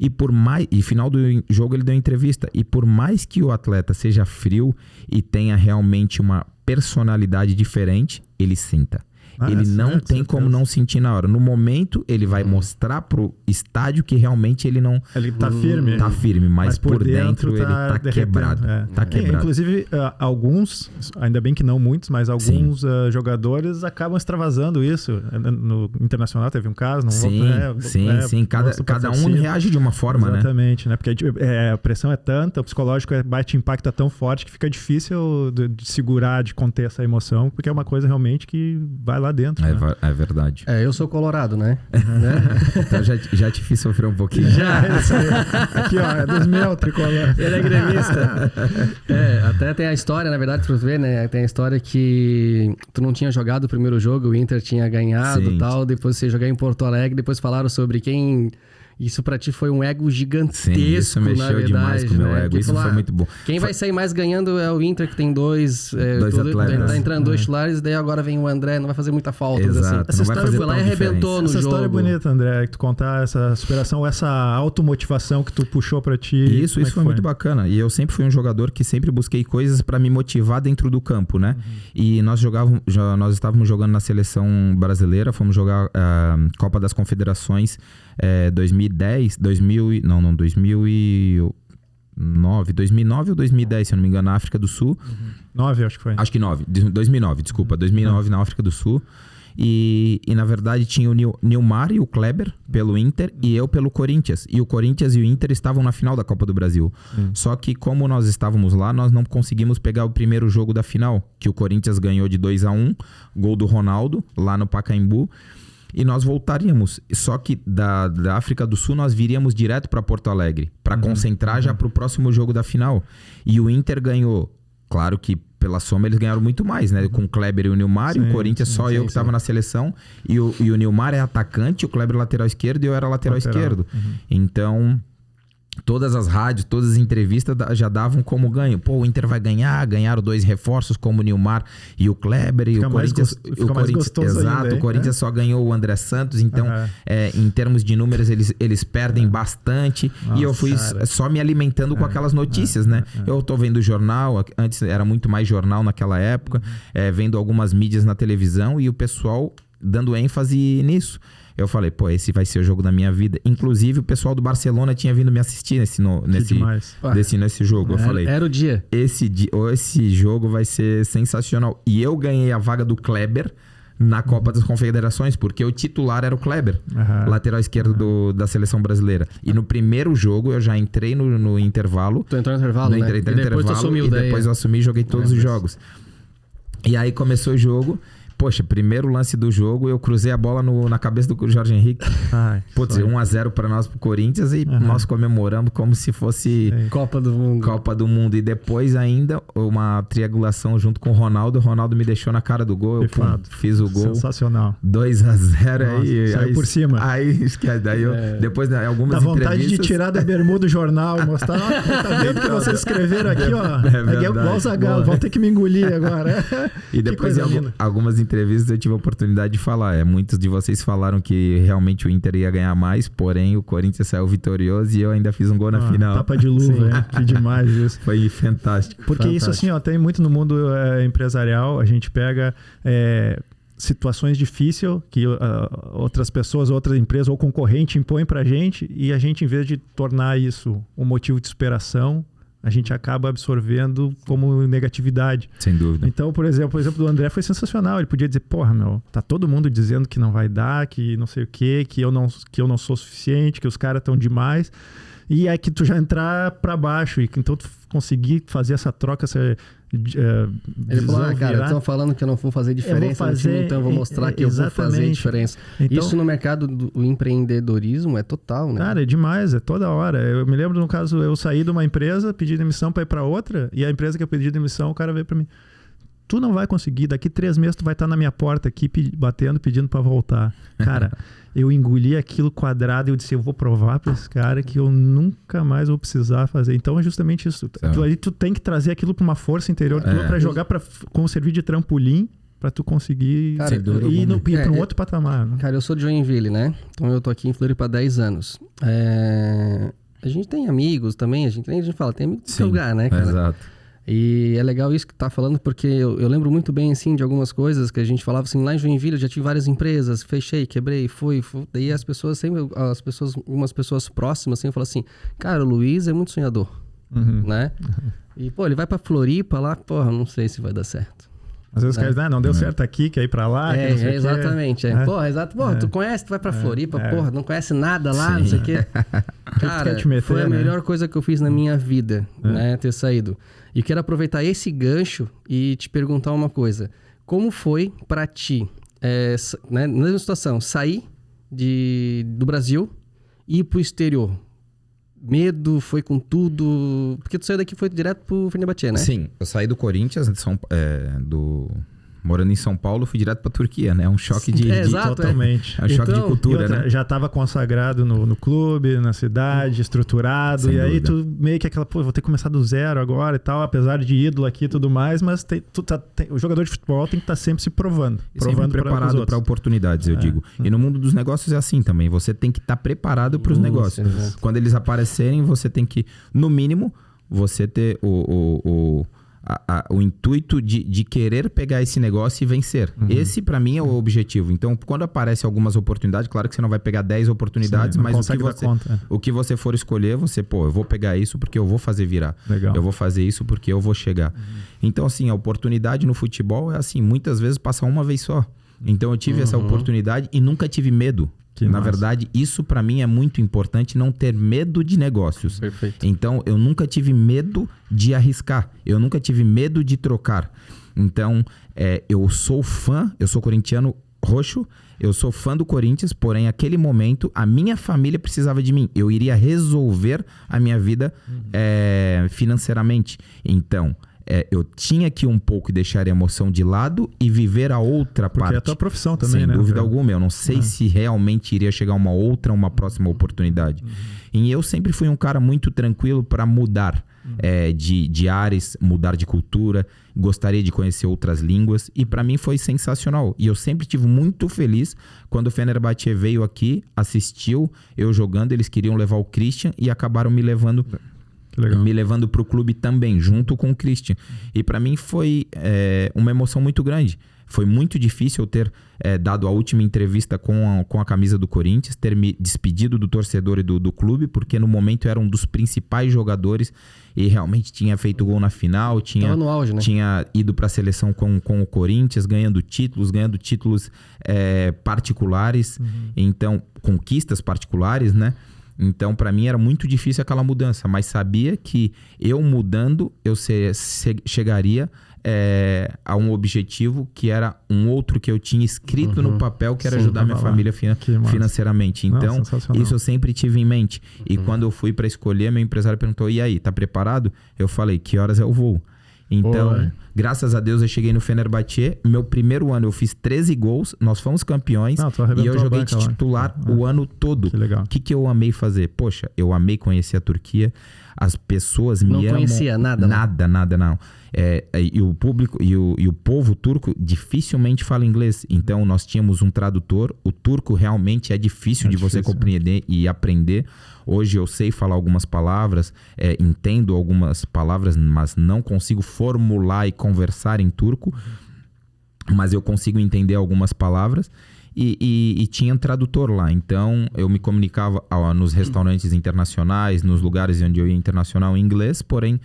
Speaker 3: E final do jogo ele deu entrevista. E por mais que o atleta seja frio e tenha realmente uma personalidade diferente, ele sinta. Ele não tem como não sentir na hora. No momento, ele vai mostrar pro estádio que realmente ele não...
Speaker 1: Ele tá firme.
Speaker 3: Tá firme, mas por dentro ele tá quebrado. Tá quebrado.
Speaker 1: Inclusive, alguns, ainda bem que não muitos, mas alguns jogadores acabam extravasando isso. No Internacional teve um caso. Não
Speaker 3: sim. Cada um reage de uma forma,
Speaker 1: Exatamente, né? Porque a pressão é tanta, o psicológico impacta tão forte que fica difícil de segurar, de conter essa emoção, porque é uma coisa realmente que vai lá dentro.
Speaker 3: É verdade.
Speaker 2: Eu sou colorado, né?
Speaker 3: Então já te fiz sofrer um pouquinho.
Speaker 1: Já. Aqui, ó, é dos meus, tricolor.
Speaker 2: Ele é gremista. Até tem a história, na verdade, pra tu ver, né? Tem a história que tu não tinha jogado o primeiro jogo, o Inter tinha ganhado e tal, depois você jogar em Porto Alegre, depois falaram sobre quem... Isso pra ti foi um ego gigantesco,
Speaker 3: isso mexeu
Speaker 2: na verdade,
Speaker 3: demais com o meu ego. Isso foi muito bom.
Speaker 2: Quem vai sair mais ganhando é o Inter, que tem dois
Speaker 3: atletas.
Speaker 2: Tá entrando dois titulares, daí agora vem o André, não vai fazer muita falta.
Speaker 3: Exato,
Speaker 2: assim. Essa história foi lá e arrebentou no jogo.
Speaker 1: Essa história é bonita, André, que tu contar essa superação, essa automotivação que tu puxou pra ti.
Speaker 3: Isso foi muito bacana. E eu sempre fui um jogador que sempre busquei coisas pra me motivar dentro do campo, né? E nós estávamos jogando na seleção brasileira, fomos jogar a Copa das Confederações 2009 ou 2010, se eu não me engano, na África do Sul.
Speaker 1: 9, acho que foi.
Speaker 3: Acho que 2009, desculpa. 2009 na África do Sul. E na verdade tinha o Nilmar e o Kleber pelo Inter e eu pelo Corinthians. E o Corinthians e o Inter estavam na final da Copa do Brasil. Só que como nós estávamos lá, nós não conseguimos pegar o primeiro jogo da final, que o Corinthians ganhou de 2-1, gol do Ronaldo, lá no Pacaembu. E nós voltaríamos. Só que da África do Sul nós viríamos direto para Porto Alegre, para concentrar já para o próximo jogo da final. E o Inter ganhou. Claro que pela soma eles ganharam muito mais, né? Com o Kleber e o Nilmar, e o Corinthians eu que estava na seleção. E o Nilmar é atacante, o Kleber lateral esquerdo e eu era lateral esquerdo. Então... Todas as rádios, todas as entrevistas já davam como ganho. Pô, o Inter vai ganhar, ganharam 2 reforços como o Nilmar e o Kleber. E o Corinthians, o Corinthians só ganhou o André Santos. Então, em termos de números, eles perdem bastante. Nossa, e eu fui só me alimentando com aquelas notícias, né? Eu tô vendo o jornal, antes era muito mais jornal naquela época, vendo algumas mídias na televisão e o pessoal dando ênfase nisso. Eu falei, pô, esse vai ser o jogo da minha vida. Inclusive, o pessoal do Barcelona tinha vindo me assistir nesse jogo. Eu falei,
Speaker 2: era o dia.
Speaker 3: Esse jogo vai ser sensacional. E eu ganhei a vaga do Kleber na Copa das Confederações, porque o titular era o Kleber, lateral esquerdo da seleção brasileira. E no primeiro jogo, eu já entrei no intervalo.
Speaker 2: Tu entrou no intervalo, né?
Speaker 3: Entrei no intervalo, tu assumiu, e depois eu assumi e joguei todos os jogos. E aí começou o jogo... Poxa, primeiro lance do jogo, eu cruzei a bola na cabeça do Jorge Henrique. Putz, 1-0 para nós pro Corinthians e nós comemoramos como se fosse
Speaker 2: Copa do Mundo.
Speaker 3: Copa do Mundo. E depois ainda uma triangulação junto com o Ronaldo. O Ronaldo me deixou na cara do gol, eu fiz o gol.
Speaker 1: Sensacional.
Speaker 3: 2-0 aí.
Speaker 1: Saiu por cima.
Speaker 3: Aí, daí eu, depois de algumas
Speaker 1: entrevistas... Dá vontade de tirar da bermuda do jornal e mostrar, tá vendo que vocês escreveram aqui, ó. É igual o Zagallo, vão ter que me engolir agora.
Speaker 3: E depois algumas entrevistas eu tive a oportunidade de falar. Muitos de vocês falaram que realmente o Inter ia ganhar mais, porém o Corinthians saiu vitorioso e eu ainda fiz um gol na final.
Speaker 1: Tapa de luva, que demais isso.
Speaker 3: Foi fantástico.
Speaker 1: Porque isso assim, ó, tem muito no mundo empresarial, a gente pega situações difíceis que outras pessoas, outras empresas ou concorrente impõem pra gente e a gente, em vez de tornar isso um motivo de superação, a gente acaba absorvendo como negatividade.
Speaker 3: Sem dúvida.
Speaker 1: Então, por exemplo, o exemplo do André foi sensacional. Ele podia dizer, porra, meu, tá todo mundo dizendo que não vai dar, que não sei o quê, que eu não sou suficiente, que os caras estão demais. E aí que tu já entrar pra baixo. E então tu conseguir fazer essa troca, essa...
Speaker 2: Ele falou, cara, estão falando que eu não vou fazer diferença no time, então eu vou mostrar que eu vou fazer diferença. Então, isso no mercado do empreendedorismo é total, né?
Speaker 1: Cara, é demais, é toda hora. Eu me lembro, no caso, eu saí de uma empresa, pedi demissão para ir para outra, e a empresa que eu pedi demissão, o cara veio para mim: tu não vai conseguir, daqui 3 meses tu vai estar na minha porta aqui batendo, pedindo para voltar. Cara, eu engoli aquilo quadrado e eu disse, eu vou provar para esse cara que eu nunca mais vou precisar fazer. Então é justamente isso. Tu tem que trazer aquilo para uma força interior tua, para jogar, como servir de trampolim para tu conseguir ir para um outro patamar. Né?
Speaker 2: Cara, eu sou de Joinville, né? Então eu tô aqui em Floripa há 10 anos. A gente tem amigos também, a gente fala, tem amigos em lugar, né, cara?
Speaker 3: Exato.
Speaker 2: E é legal isso que tá falando, porque eu lembro muito bem, assim, de algumas coisas que a gente falava, assim, lá em Joinville eu já tive várias empresas, fechei, quebrei, fui. Daí algumas pessoas próximas, assim, falam assim, cara, o Luiz é muito sonhador, né? E, pô, ele vai pra Floripa lá, porra, não sei se vai dar certo.
Speaker 1: Às vezes os caras dizem, não deu certo aqui, quer ir pra lá.
Speaker 2: Exatamente. Porra, tu conhece, tu vai pra Floripa, porra, não conhece nada lá, não sei o quê. Cara, foi a melhor coisa que eu fiz na minha vida, né, ter saído. E quero aproveitar esse gancho e te perguntar uma coisa. Como foi pra ti, né, na mesma situação, sair do Brasil e ir pro exterior? Medo, foi com tudo... Porque tu saiu daqui e foi direto pro Fenerbahçe, né?
Speaker 3: Sim, eu saí do Corinthians, morando em São Paulo, fui direto pra Turquia, né? É um choque
Speaker 1: totalmente.
Speaker 3: É um choque de cultura, né?
Speaker 1: Já estava consagrado no clube, na cidade, estruturado. Sem dúvida. Aí tu meio que vou ter que começar do zero agora e tal, apesar de ídolo aqui e tudo mais, mas o jogador de futebol tem que estar sempre se provando.
Speaker 3: Sempre preparado para oportunidades, eu digo. E no mundo dos negócios é assim também. Você tem que estar preparado para os negócios. Quando eles aparecerem, você tem que, no mínimo, você ter o intuito de querer pegar esse negócio e vencer. Esse, pra mim, é o objetivo. Então, quando aparecem algumas oportunidades, claro que você não vai pegar 10 oportunidades, mas o que você for escolher, eu vou pegar isso porque eu vou fazer virar.
Speaker 1: Legal.
Speaker 3: Eu vou fazer isso porque eu vou chegar. Então, assim, a oportunidade no futebol é assim, muitas vezes passa uma vez só. Então, eu tive essa oportunidade e nunca tive medo. Na verdade, isso pra mim é muito importante, não ter medo de negócios.
Speaker 2: Perfeito.
Speaker 3: Então, eu nunca tive medo de arriscar. Eu nunca tive medo de trocar. Então, eu sou corintiano roxo, eu sou fã do Corinthians, porém, naquele momento, a minha família precisava de mim. Eu iria resolver a minha vida financeiramente. Então... eu tinha que um pouco deixar a emoção de lado e viver a outra parte.
Speaker 1: Porque é a tua profissão também,
Speaker 3: né? Sem dúvida alguma. Eu não sei
Speaker 1: É.
Speaker 3: se realmente iria chegar uma próxima oportunidade. E eu sempre fui um cara muito tranquilo para mudar de áreas, mudar de cultura. Gostaria de conhecer outras línguas. E para mim foi sensacional. E eu sempre estive muito feliz quando o Fenerbahçe veio aqui, assistiu eu jogando. Eles queriam levar o Christian e acabaram me levando... Me levando para o clube também, junto com o Christian. E para mim foi uma emoção muito grande. Foi muito difícil eu ter dado a última entrevista com a camisa do Corinthians, ter me despedido do torcedor e do clube, porque no momento era um dos principais jogadores e realmente tinha feito gol na final, tinha,
Speaker 2: no auge, né?
Speaker 3: Tinha ido para a seleção com o Corinthians, ganhando títulos particulares, então conquistas particulares, né? Então, para mim, era muito difícil aquela mudança. Mas sabia que eu mudando, eu chegaria a um objetivo que era um outro que eu tinha escrito no papel, que era ajudar minha família financeiramente. Então, isso eu sempre tive em mente. E quando eu fui para escolher, meu empresário perguntou, e aí, tá preparado? Eu falei, que horas é o voo? Então, graças a Deus, eu cheguei no Fenerbahçe. Meu primeiro ano eu fiz 13 gols, nós fomos campeões e eu joguei de titular o ano todo.
Speaker 1: Que legal.
Speaker 3: O que eu amei fazer? Poxa, eu amei conhecer a Turquia. As pessoas me amam.
Speaker 2: Não conhecia nada?
Speaker 3: Nada, não. E o público e o povo turco dificilmente fala inglês. Então, nós tínhamos um tradutor. O turco realmente é difícil de você compreender e aprender. Hoje eu sei falar algumas palavras, entendo algumas palavras, mas não consigo formular e conversar em turco. Mas eu consigo entender algumas palavras. e tinha um tradutor lá. Então, eu me comunicava nos restaurantes internacionais, nos lugares onde eu ia internacional em inglês, porém,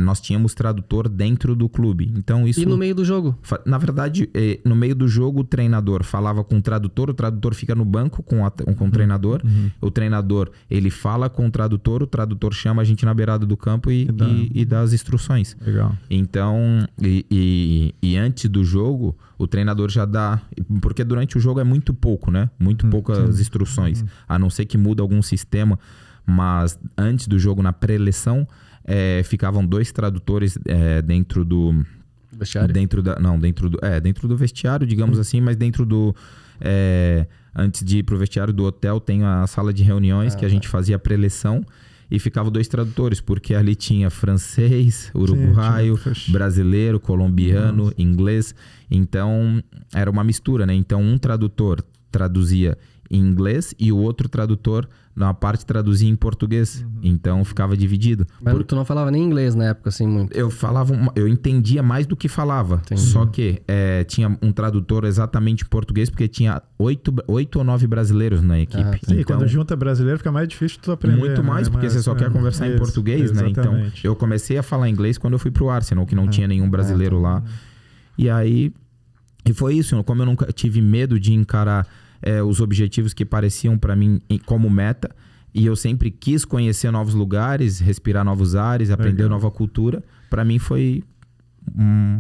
Speaker 3: nós tínhamos tradutor dentro do clube. Então, isso...
Speaker 2: E no meio do jogo?
Speaker 3: Na verdade, no meio do jogo, o treinador falava com o tradutor fica no banco com o treinador. O treinador, ele fala com o tradutor chama a gente na beirada do campo e dá as instruções.
Speaker 1: Legal.
Speaker 3: Então, e antes do jogo, o treinador já dá... Porque durante o jogo é muito pouco, né? Muito poucas instruções. A não ser que muda algum sistema. Mas antes do jogo, na pré-eleção, ficavam 2 tradutores dentro do...
Speaker 2: Vestiário?
Speaker 3: Dentro do vestiário, digamos assim, mas dentro do... antes de ir pro vestiário do hotel, tem a sala de reuniões que a gente fazia a pré-eleção e ficavam 2 tradutores, porque ali tinha francês, uruguaio, brasileiro, colombiano, inglês. Então, era uma mistura, né? Então, um tradutor traduzia em inglês e o outro tradutor na parte traduzia em português. Então ficava dividido.
Speaker 2: Mas tu não falava nem inglês na época, assim, muito?
Speaker 3: Eu entendia mais do que falava.
Speaker 2: Entendi.
Speaker 3: Só que tinha um tradutor exatamente em português, porque tinha 8 ou 9 brasileiros na equipe.
Speaker 1: E quando junta brasileiro fica mais difícil tu aprender.
Speaker 3: Muito mais, porque você só quer conversar em português, né? Então eu comecei a falar inglês quando eu fui pro Arsenal, que não tinha nenhum brasileiro lá. E aí... E foi isso, como eu nunca tive medo de encarar os objetivos que pareciam para mim como meta, e eu sempre quis conhecer novos lugares, respirar novos ares, aprender nova cultura, para mim foi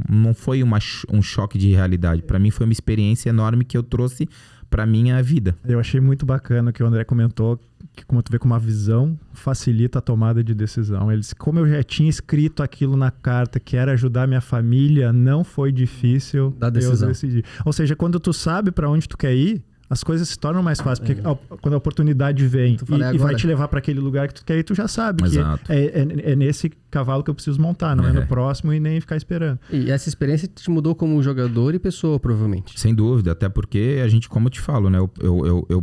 Speaker 3: não foi um choque de realidade, para mim foi uma experiência enorme que eu trouxe para minha vida.
Speaker 1: Eu achei muito bacana o que o André comentou, que como tu vê, com uma visão facilita a tomada de decisão. Ele disse, como eu já tinha escrito aquilo na carta, que era ajudar minha família, não foi difícil
Speaker 2: da decisão.
Speaker 1: Eu decidir. Ou seja, quando tu sabe para onde tu quer ir, as coisas se tornam mais fáceis, porque quando a oportunidade vem e vai te levar para aquele lugar que tu quer ir, tu já sabe. Exato. Que é nesse cavalo que eu preciso montar, não é no próximo e nem ficar esperando.
Speaker 2: E essa experiência te mudou como jogador e pessoa, provavelmente.
Speaker 3: Sem dúvida, até porque a gente, como eu te falo, né? Eu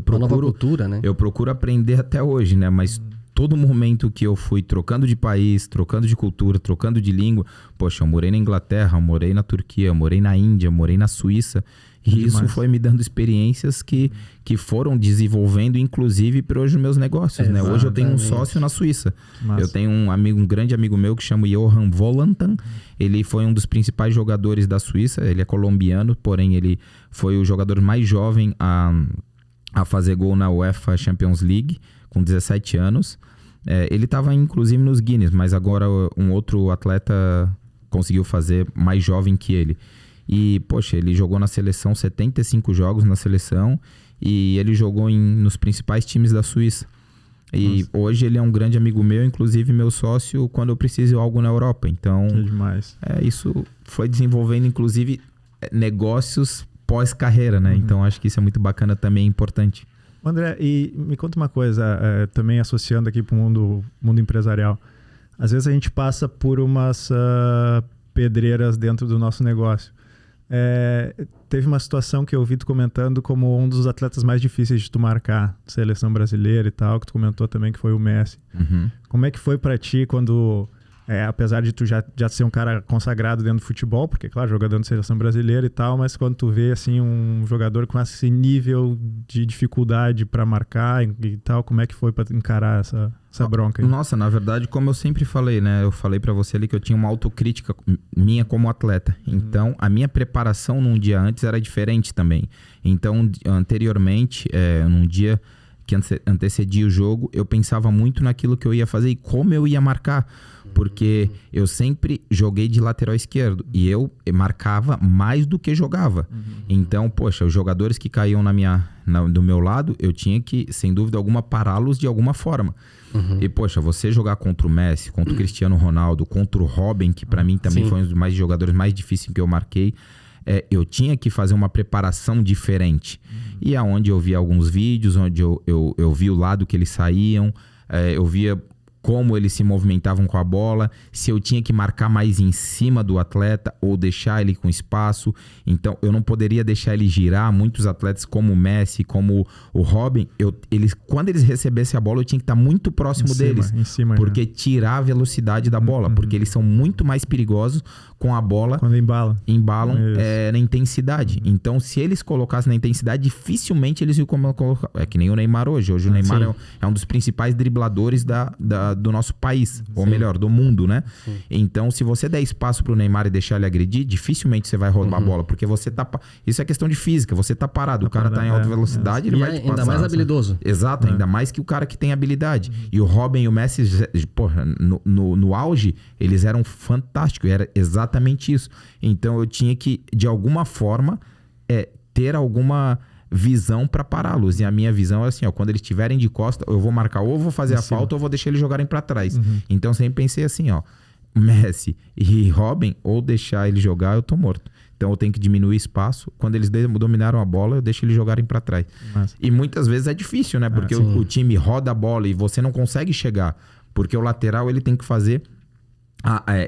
Speaker 3: procuro...
Speaker 2: Uma nova cultura, né?
Speaker 3: Eu procuro aprender até hoje, né? Mas todo momento que eu fui trocando de país, trocando de cultura, trocando de língua... Poxa, eu morei na Inglaterra, eu morei na Turquia, eu morei na Índia, eu morei na Suíça... E isso foi me dando experiências que foram desenvolvendo, inclusive, para hoje os meus negócios, né? Hoje eu tenho um sócio na Suíça. Eu tenho um grande amigo meu que chama Johan Volantan. Ele foi um dos principais jogadores da Suíça. Ele é colombiano, porém ele foi o jogador mais jovem a fazer gol na UEFA Champions League, com 17 anos. Ele estava, inclusive, nos Guinness, mas agora um outro atleta conseguiu fazer mais jovem que ele. E, poxa, ele jogou na seleção, 75 jogos na seleção, e ele jogou nos principais times da Suíça. E hoje ele é um grande amigo meu, inclusive meu sócio, quando eu preciso de algo na Europa. Então,
Speaker 1: demais.
Speaker 3: Isso foi desenvolvendo, inclusive, negócios pós-carreira, né? Então, acho que isso é muito bacana também, importante.
Speaker 1: André, e me conta uma coisa, também associando aqui para o mundo empresarial. Às vezes a gente passa por umas pedreiras dentro do nosso negócio. Teve uma situação que eu ouvi tu comentando como um dos atletas mais difíceis de tu marcar, seleção brasileira e tal, que tu comentou também que foi o Messi. Como é que foi pra ti quando, apesar de tu já ser um cara consagrado dentro do futebol, porque claro, jogador de seleção brasileira e tal, mas quando tu vê assim um jogador com esse nível de dificuldade pra marcar e tal, como é que foi pra encarar essa bronca aí?
Speaker 3: Nossa, na verdade, como eu sempre falei, né? Eu falei pra você ali que eu tinha uma autocrítica minha como atleta. Então, a minha preparação num dia antes era diferente também. Então, anteriormente, num dia que antecedia o jogo, eu pensava muito naquilo que eu ia fazer e como eu ia marcar. Porque eu sempre joguei de lateral esquerdo e eu marcava mais do que jogava. Então, poxa, os jogadores que caíam do meu lado, eu tinha que, sem dúvida alguma, pará-los de alguma forma. E, poxa, você jogar contra o Messi, contra o Cristiano Ronaldo, contra o Robin, que pra mim também foi um dos jogadores mais difíceis que eu marquei, eu tinha que fazer uma preparação diferente. E aonde eu via alguns vídeos, onde eu vi o lado que eles saíam, eu via como eles se movimentavam com a bola, se eu tinha que marcar mais em cima do atleta ou deixar ele com espaço. Então, eu não poderia deixar ele girar. Muitos atletas como o Messi, como o Robin, quando eles recebessem a bola, eu tinha que estar muito próximo deles. Porque tirar a velocidade da bola. Porque eles são muito mais perigosos com a bola.
Speaker 1: Quando embalam
Speaker 3: na intensidade. Então, se eles colocassem na intensidade, dificilmente eles iam colocar. É que nem o Neymar hoje. Hoje o Neymar é um dos principais dribladores do nosso país. Ou melhor, do mundo, né? Sim. Então, se você der espaço pro Neymar e deixar ele agredir, dificilmente você vai roubar a bola. Porque você tá... Isso é questão de física. Você tá parado. O cara tá em alta velocidade, ele vai te passar.
Speaker 2: Ainda mais habilidoso.
Speaker 3: Exato. Ainda mais que o cara que tem habilidade. E o Robin e o Messi, porra, no auge, eles eram fantásticos. Era exatamente isso. Então, eu tinha que, de alguma forma, ter alguma visão para pará-los. E a minha visão é assim, ó, quando eles estiverem de costa, eu vou marcar, ou eu vou fazer a falta, ou eu vou deixar eles jogarem para trás. Então, sempre pensei assim, ó, Messi e Robin, ou deixar ele jogar, eu tô morto. Então, eu tenho que diminuir espaço. Quando eles dominaram a bola, eu deixo eles jogarem para trás. E muitas vezes é difícil, né? Porque o time roda a bola e você não consegue chegar. Porque o lateral, ele tem que fazer...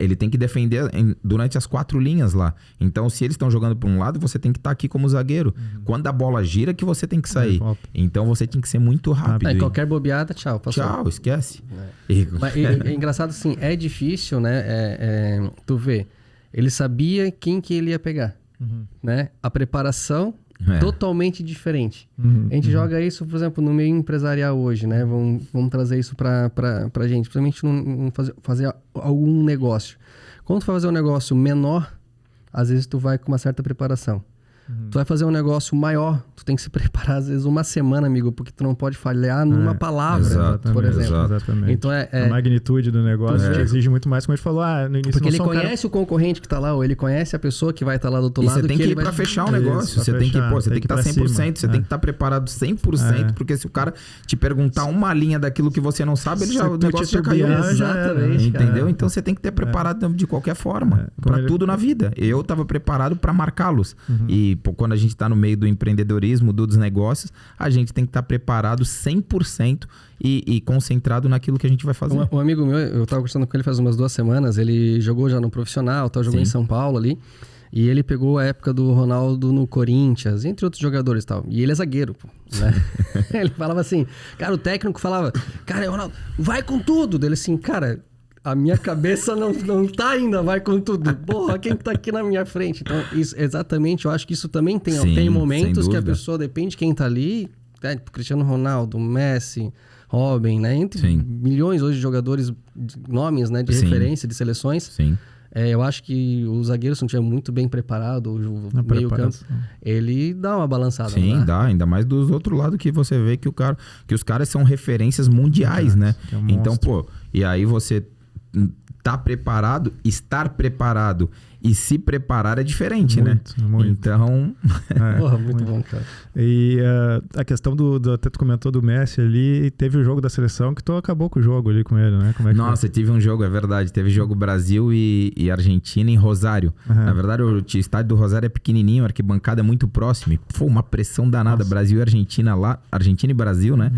Speaker 3: ele tem que defender durante as 4 linhas lá. Então, se eles estão jogando por um lado, você tem que estar aqui como zagueiro. Quando a bola gira, que você tem que sair. Então, você tem que ser muito rápido.
Speaker 2: Qualquer bobeada, tchau. Passou.
Speaker 3: Tchau, esquece.
Speaker 2: Mas é engraçado assim, é difícil, né? Tu vê, ele sabia quem que ele ia pegar. Né? A preparação... totalmente diferente. A gente joga isso, por exemplo, no meio empresarial hoje, né? Vamos trazer isso pra gente, principalmente fazer algum negócio. Quando tu vai fazer um negócio menor, às vezes tu vai com uma certa preparação. Tu vai fazer um negócio maior, tu tem que se preparar às vezes uma semana, amigo, porque tu não pode falhar numa palavra, por exemplo.
Speaker 1: Exatamente.
Speaker 2: Então
Speaker 1: a magnitude do negócio exige muito mais, como a gente falou, no início.
Speaker 2: Porque ele conhece o concorrente que tá lá, ou ele conhece a pessoa que vai estar lá do outro lado.
Speaker 3: Você tem que ir pra fechar o negócio. Você tem que estar 100%, você tem que estar preparado 100%, porque se o cara te perguntar uma linha daquilo que você não sabe, o negócio já caiu.
Speaker 2: Exatamente.
Speaker 3: Entendeu? Então você tem que ter preparado de qualquer forma, pra tudo na vida. Eu tava preparado pra marcá-los. E quando a gente está no meio do empreendedorismo, dos negócios, a gente tem que estar preparado 100% e concentrado naquilo que a gente vai fazer.
Speaker 2: Um amigo meu, eu estava conversando com ele faz umas 2 semanas, ele jogou já no profissional, jogou em São Paulo ali, e ele pegou a época do Ronaldo no Corinthians, entre outros jogadores e tal. E ele é zagueiro, pô, né? Ele falava assim, cara, o técnico falava, cara, Ronaldo, vai com tudo. Dele assim, cara... A minha cabeça não tá ainda, vai com tudo. Porra, quem tá aqui na minha frente? Então, isso, exatamente, eu acho que isso também tem momentos que a pessoa, depende de quem tá ali, Cristiano Ronaldo, Messi, Robin, né? Entre milhões hoje de jogadores, nomes, né, de referência, de seleções.
Speaker 3: Sim.
Speaker 2: Eu acho que o zagueiro, se não estiver muito bem preparado, o meio campo, ele dá uma balançada.
Speaker 3: Sim, dá. Ainda mais do outro lado que você vê que os caras são referências mundiais, né? Então, pô, e aí você... tá preparado, estar preparado e se preparar é diferente,
Speaker 1: muito,
Speaker 3: né?
Speaker 1: Muito.
Speaker 3: Então...
Speaker 2: Porra, muito bom, cara.
Speaker 1: E a questão até tu comentou do Messi ali, teve o jogo da seleção que tu acabou com o jogo ali com ele, né? Como é que
Speaker 3: Nossa, tive um jogo, é verdade. Teve jogo Brasil e Argentina em Rosário. Na verdade, o estádio do Rosário é pequenininho, a arquibancada é muito próxima. E foi uma pressão danada. Nossa. Brasil e Argentina lá, Argentina e Brasil, né?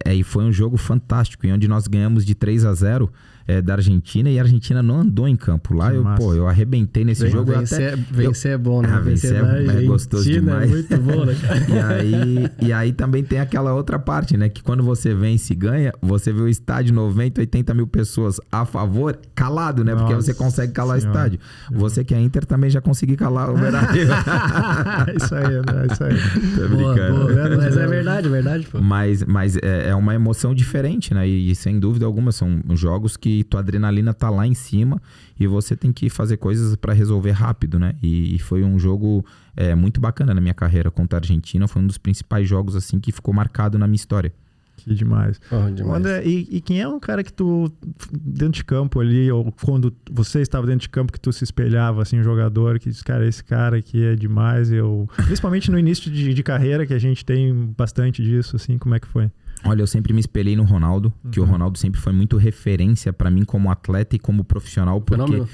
Speaker 3: E foi um jogo fantástico, e onde nós ganhamos de 3-0 da Argentina, e a Argentina não andou em campo. Lá eu arrebentei nesse jogo.
Speaker 2: Vencer é bom, né?
Speaker 3: Vencer é gostoso demais.
Speaker 2: É muito bom, né, cara?
Speaker 3: e aí também tem aquela outra parte, né? Que quando você vence e ganha, você vê o estádio 90, 80 mil pessoas a favor, calado, né? Porque você consegue calar o estádio. Você que é Inter também já conseguiu calar o Brasil.
Speaker 1: Isso aí, né? Isso aí.
Speaker 3: Tô brincando.
Speaker 2: Boa, mas é verdade, pô.
Speaker 3: Mas é uma emoção diferente, né? E sem dúvida alguma, são jogos que tua adrenalina tá lá em cima e você tem que fazer coisas para resolver rápido, né? E foi um jogo muito bacana na minha carreira contra a Argentina. Foi um dos principais jogos, assim, que ficou marcado na minha história.
Speaker 1: Que demais.
Speaker 2: Demais.
Speaker 1: André, e quem é um cara que tu, dentro de campo ali, ou quando você estava dentro de campo, que tu se espelhava, assim, um jogador que diz, cara, esse cara aqui é demais, principalmente no início de carreira, que a gente tem bastante disso, assim, como é que foi?
Speaker 3: Olha, eu sempre me espelhei no Ronaldo, que o Ronaldo sempre foi muito referência pra mim como atleta e como profissional, porque
Speaker 2: Fenômeno.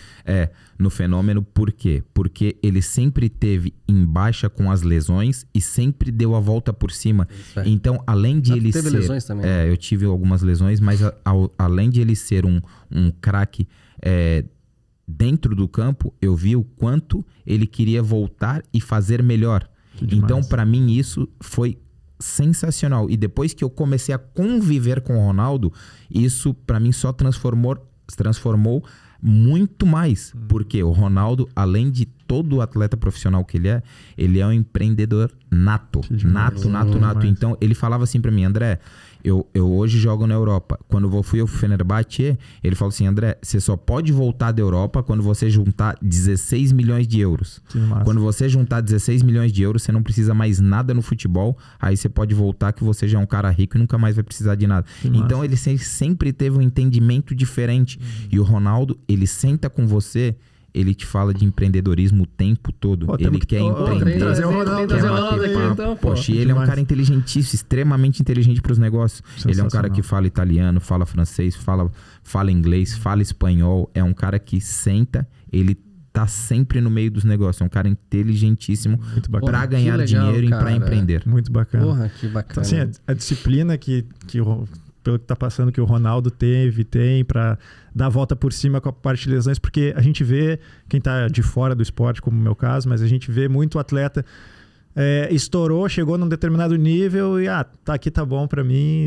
Speaker 3: no fenômeno. Por quê? Porque ele sempre teve em baixa com as lesões e sempre deu a volta por cima.
Speaker 2: Isso é.
Speaker 3: Então, além de ele
Speaker 2: Teve
Speaker 3: ser...
Speaker 2: lesões também, né?
Speaker 3: eu tive algumas lesões, mas além de ele ser um craque dentro do campo, eu vi o quanto ele queria voltar e fazer melhor. Então, pra mim, isso foi sensacional. E depois que eu comecei a conviver com o Ronaldo, isso pra mim só transformou muito mais. Porque o Ronaldo, além de todo o atleta profissional que ele é um empreendedor nato. Nato. Então, ele falava assim pra mim: André, eu hoje jogo na Europa. Quando eu fui ao Fenerbahçe, ele falou assim: André, você só pode voltar da Europa quando você juntar 16 milhões de euros. Quando você juntar 16 milhões de euros, você não precisa mais nada no futebol. Aí você pode voltar que você já é um cara rico e nunca mais vai precisar de nada. Então ele sempre teve um entendimento diferente. E o Ronaldo, ele senta com você, ele te fala de empreendedorismo o tempo todo. Ele quer empreender.
Speaker 1: Trazer o Ronaldo,
Speaker 3: quer bater papo.
Speaker 2: Então,
Speaker 3: Poxa, e ele é um cara inteligentíssimo, extremamente inteligente para os negócios. Ele é um cara que fala italiano, fala francês, fala inglês, fala espanhol. É um cara que senta, ele tá sempre no meio dos negócios. É um cara inteligentíssimo para ganhar dinheiro e para empreender.
Speaker 1: Muito bacana.
Speaker 2: Porra, que bacana.
Speaker 1: Então, assim, a disciplina pelo que tá passando, que o Ronaldo tem para dar a volta por cima com a parte de lesões, porque a gente vê, quem tá de fora do esporte, como no meu caso, mas a gente vê muito atleta estourou, chegou num determinado nível e tá aqui, tá bom para mim,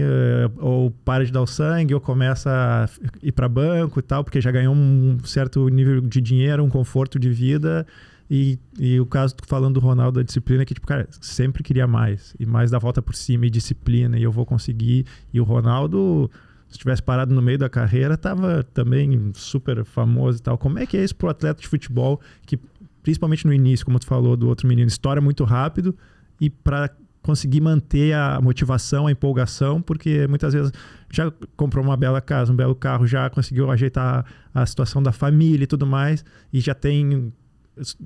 Speaker 1: ou para de dar o sangue, ou começa a ir para banco e tal, porque já ganhou um certo nível de dinheiro, um conforto de vida. E o caso, falando do Ronaldo, da disciplina, que tipo, cara, sempre queria mais. E mais da volta por cima e disciplina, e eu vou conseguir. E o Ronaldo, se tivesse parado no meio da carreira, tava também super famoso e tal. Como é que é isso pro atleta de futebol, que principalmente no início, como tu falou do outro menino, estoura muito rápido, e para conseguir manter a motivação, a empolgação, porque muitas vezes já comprou uma bela casa, um belo carro, já conseguiu ajeitar a situação da família e tudo mais, e já tem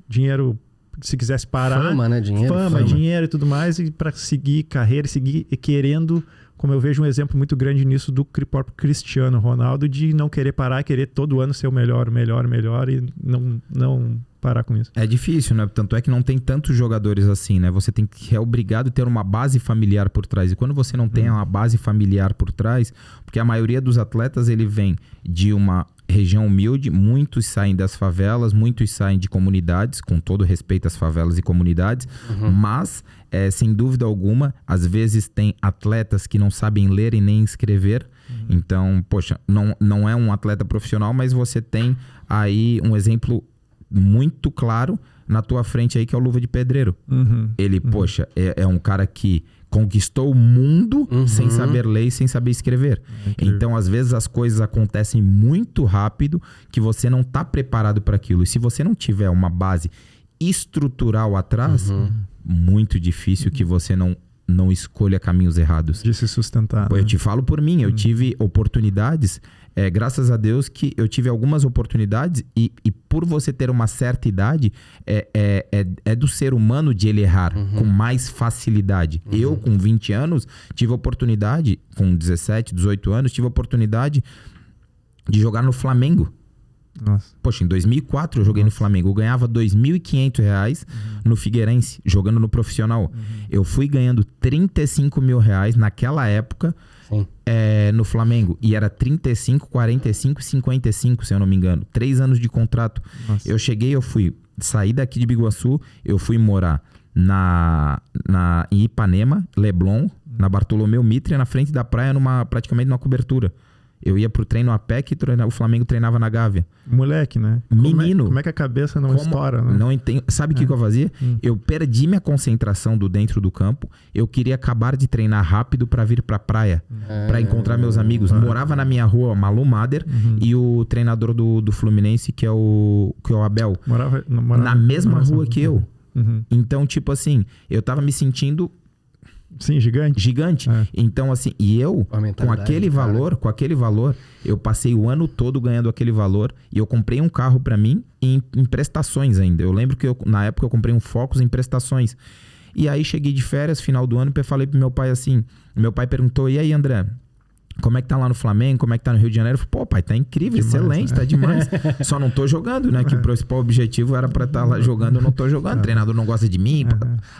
Speaker 1: dinheiro, se quisesse parar,
Speaker 2: fama, né?
Speaker 1: Dinheiro e tudo mais, e para seguir carreira, seguir querendo, como eu vejo um exemplo muito grande nisso do próprio Cristiano Ronaldo, de não querer parar, querer todo ano ser o melhor, e não parar com isso.
Speaker 3: É difícil, né? Tanto é que não tem tantos jogadores assim, né? Você é obrigado a ter uma base familiar por trás. E quando você não tem uma base familiar por trás, porque a maioria dos atletas, ele vem de uma região humilde, muitos saem das favelas, muitos saem de comunidades, com todo respeito às favelas e comunidades, mas, sem dúvida alguma, às vezes tem atletas que não sabem ler e nem escrever. Então, poxa, não é um atleta profissional, mas você tem aí um exemplo muito claro na tua frente aí, que é o Luva de Pedreiro. Ele, poxa, é um cara que conquistou o mundo sem saber ler e sem saber escrever. Então, às vezes, as coisas acontecem muito rápido que você não está preparado para aquilo. E se você não tiver uma base estrutural atrás, muito difícil que você não escolha caminhos errados.
Speaker 1: De se sustentar.
Speaker 3: Pô, eu te falo por mim, eu tive oportunidades, graças a Deus que eu tive algumas oportunidades e por você ter uma certa idade, é do ser humano de ele errar com mais facilidade. Eu, com 20 anos, tive oportunidade, com 17, 18 anos, tive oportunidade de jogar no Flamengo.
Speaker 1: Nossa.
Speaker 3: Poxa, em 2004 eu joguei no Flamengo. Eu ganhava R$ 2.500 no Figueirense, jogando no profissional. Eu fui ganhando R$35 mil naquela época no Flamengo. E era 35, 45 e 55, se eu não me engano. 3 anos de contrato. Nossa. Eu saí daqui de Biguaçu, eu fui morar em Ipanema, Leblon, na Bartolomeu Mitre, na frente da praia, praticamente numa cobertura. Eu ia pro treino a pé, que o Flamengo treinava na Gávea.
Speaker 1: Moleque, né?
Speaker 3: Menino.
Speaker 1: Como é que a cabeça não estoura, né?
Speaker 3: Não entendo. Sabe o que eu fazia? Eu perdi minha concentração do dentro do campo. Eu queria acabar de treinar rápido para vir pra praia, para encontrar meus amigos. Morava na minha rua, Malu Mader, e o treinador do Fluminense, que é o Abel. Morava na mesma rua que eu. Então, tipo assim, eu tava me sentindo...
Speaker 1: Sim, gigante.
Speaker 3: Então, assim, e eu, com aquele valor, eu passei o ano todo ganhando aquele valor e eu comprei um carro pra mim em prestações ainda. Eu lembro que na época eu comprei um Focus em prestações. E aí cheguei de férias, final do ano, e falei pro meu pai assim, meu pai perguntou, e aí, André, como é que tá lá no Flamengo? Como é que tá no Rio de Janeiro? Eu falei, pô, pai, tá incrível, demais, excelente, né? Tá demais. Só não tô jogando, né? Que o principal objetivo era pra estar lá jogando, eu não tô jogando. O treinador não gosta de mim.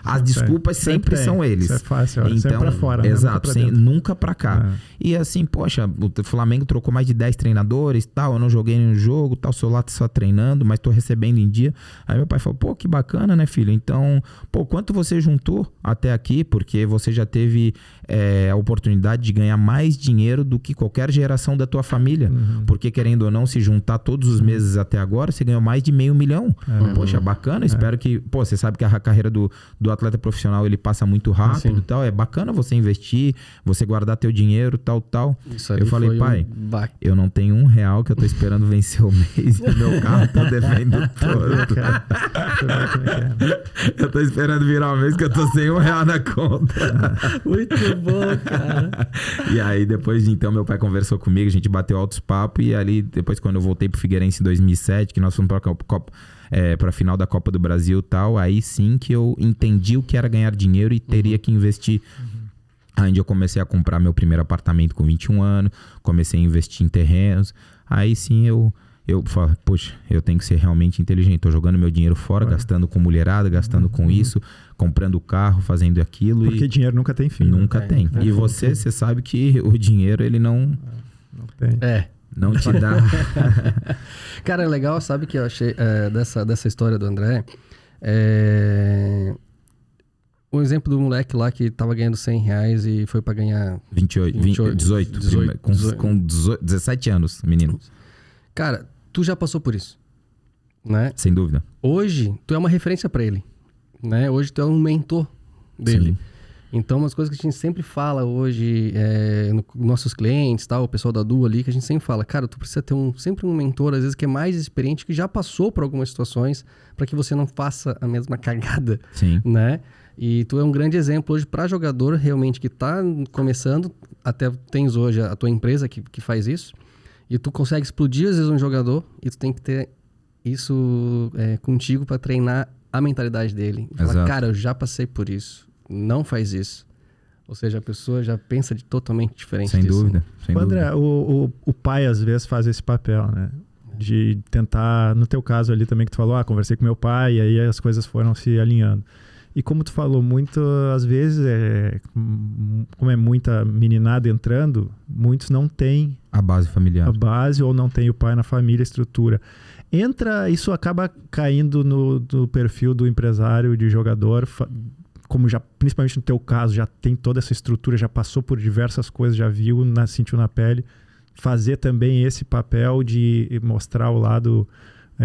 Speaker 3: As desculpas sempre são eles.
Speaker 1: Isso é fácil, então, sempre pra fora.
Speaker 3: Exato, nunca pra cá. E assim, poxa, o Flamengo trocou mais de 10 treinadores e tal, eu não joguei nenhum jogo, tal, sou lá só treinando, mas tô recebendo em dia. Aí meu pai falou, pô, que bacana, né, filho? Então, pô, quanto você juntou até aqui? Porque você já teve a oportunidade de ganhar mais dinheiro do que qualquer geração da tua família. Porque, querendo ou não, se juntar todos os meses até agora, você ganhou mais de $500 mil. Poxa, bacana. Espero que... Pô, você sabe que a carreira do atleta profissional, ele passa muito rápido e tal. É bacana você investir, você guardar teu dinheiro, tal. Eu falei, pai, eu não tenho R$1 que eu tô esperando vencer o mês e meu carro tá devendo todo. Eu tô esperando virar o mês que eu tô sem R$1 na conta.
Speaker 2: Muito bom, cara.
Speaker 3: E aí, depois de então, meu pai conversou comigo, a gente bateu altos papos. E ali, depois, quando eu voltei pro Figueirense em 2007, que nós fomos pra final da Copa do Brasil e tal, aí sim que eu entendi o que era ganhar dinheiro e teria que investir. Aí eu comecei a comprar meu primeiro apartamento com 21 anos, comecei a investir em terrenos. Aí sim eu falo, poxa, eu tenho que ser realmente inteligente. Tô jogando meu dinheiro fora, gastando com mulherada, gastando com isso, comprando carro, fazendo aquilo.
Speaker 1: Porque dinheiro nunca tem fim.
Speaker 3: Nunca tem. E você sabe que o dinheiro, ele não
Speaker 1: tem.
Speaker 3: Não te dá.
Speaker 2: Cara, é legal, sabe que eu achei dessa história do André? O exemplo do moleque lá que tava ganhando R$100 e foi pra ganhar...
Speaker 3: 18. Com 17 anos, menino.
Speaker 2: Cara, tu já passou por isso, né?
Speaker 3: Sem dúvida.
Speaker 2: Hoje, tu é uma referência pra ele, né? Hoje tu é um mentor dele. Sim. Então, umas coisas que a gente sempre fala hoje, nossos clientes, tal, o pessoal da Du ali, que a gente sempre fala, cara, tu precisa ter sempre um mentor, às vezes, que é mais experiente, que já passou por algumas situações, para que você não faça a mesma cagada,
Speaker 3: sim,
Speaker 2: né? E tu é um grande exemplo hoje para jogador realmente que tá começando, até tens hoje a tua empresa que faz isso, e tu consegue explodir às vezes um jogador, e tu tem que ter isso contigo para treinar a mentalidade dele. E falar, cara, eu já passei por isso, não faz isso. Ou seja, a pessoa já pensa totalmente diferente
Speaker 3: sem
Speaker 2: disso.
Speaker 3: Dúvida, sem
Speaker 1: André,
Speaker 3: dúvida.
Speaker 1: O pai às vezes faz esse papel, né? De tentar, no teu caso ali também que tu falou, conversei com meu pai e aí as coisas foram se alinhando. E como tu falou, muito, às vezes, como é muita meninada entrando, muitos não têm
Speaker 3: a base familiar.
Speaker 1: A base, ou não tem o pai na família, a estrutura. Isso acaba caindo no perfil do empresário, de jogador, como já, principalmente no teu caso, já tem toda essa estrutura, já passou por diversas coisas, já viu, sentiu na pele. Fazer também esse papel de mostrar o lado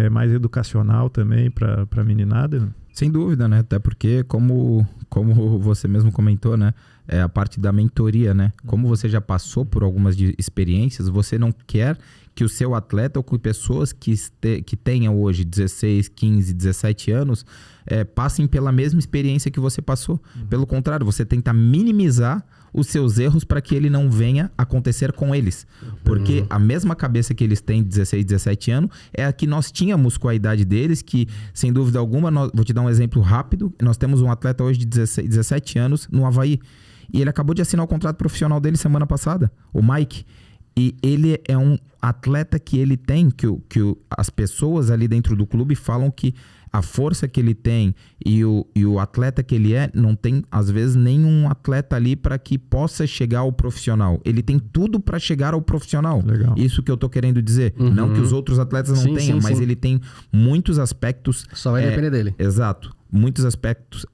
Speaker 1: mais educacional também para a meninada.
Speaker 3: Sem dúvida, né? Até porque, como você mesmo comentou, né? É a parte da mentoria, né? Como você já passou por algumas experiências, você não quer que o seu atleta ou que pessoas que tenham hoje 16, 15, 17 anos passem pela mesma experiência que você passou. Pelo contrário, você tenta minimizar os seus erros para que ele não venha acontecer com eles. Porque a mesma cabeça que eles têm de 16, 17 anos é a que nós tínhamos com a idade deles, que sem dúvida alguma, vou te dar um exemplo rápido, nós temos um atleta hoje de 17 anos no Avaí, e ele acabou de assinar o contrato profissional dele semana passada, o Mike. E ele é um atleta que ele tem, que as pessoas ali dentro do clube falam que a força que ele tem e o atleta que ele não tem, às vezes, nenhum atleta ali para que possa chegar ao profissional. Ele tem tudo para chegar ao profissional.
Speaker 1: Legal.
Speaker 3: Isso que eu tô querendo dizer. Não que os outros atletas não tenham, mas ele tem muitos aspectos...
Speaker 2: Só vai depender dele.
Speaker 3: Exato. Muitos aspectos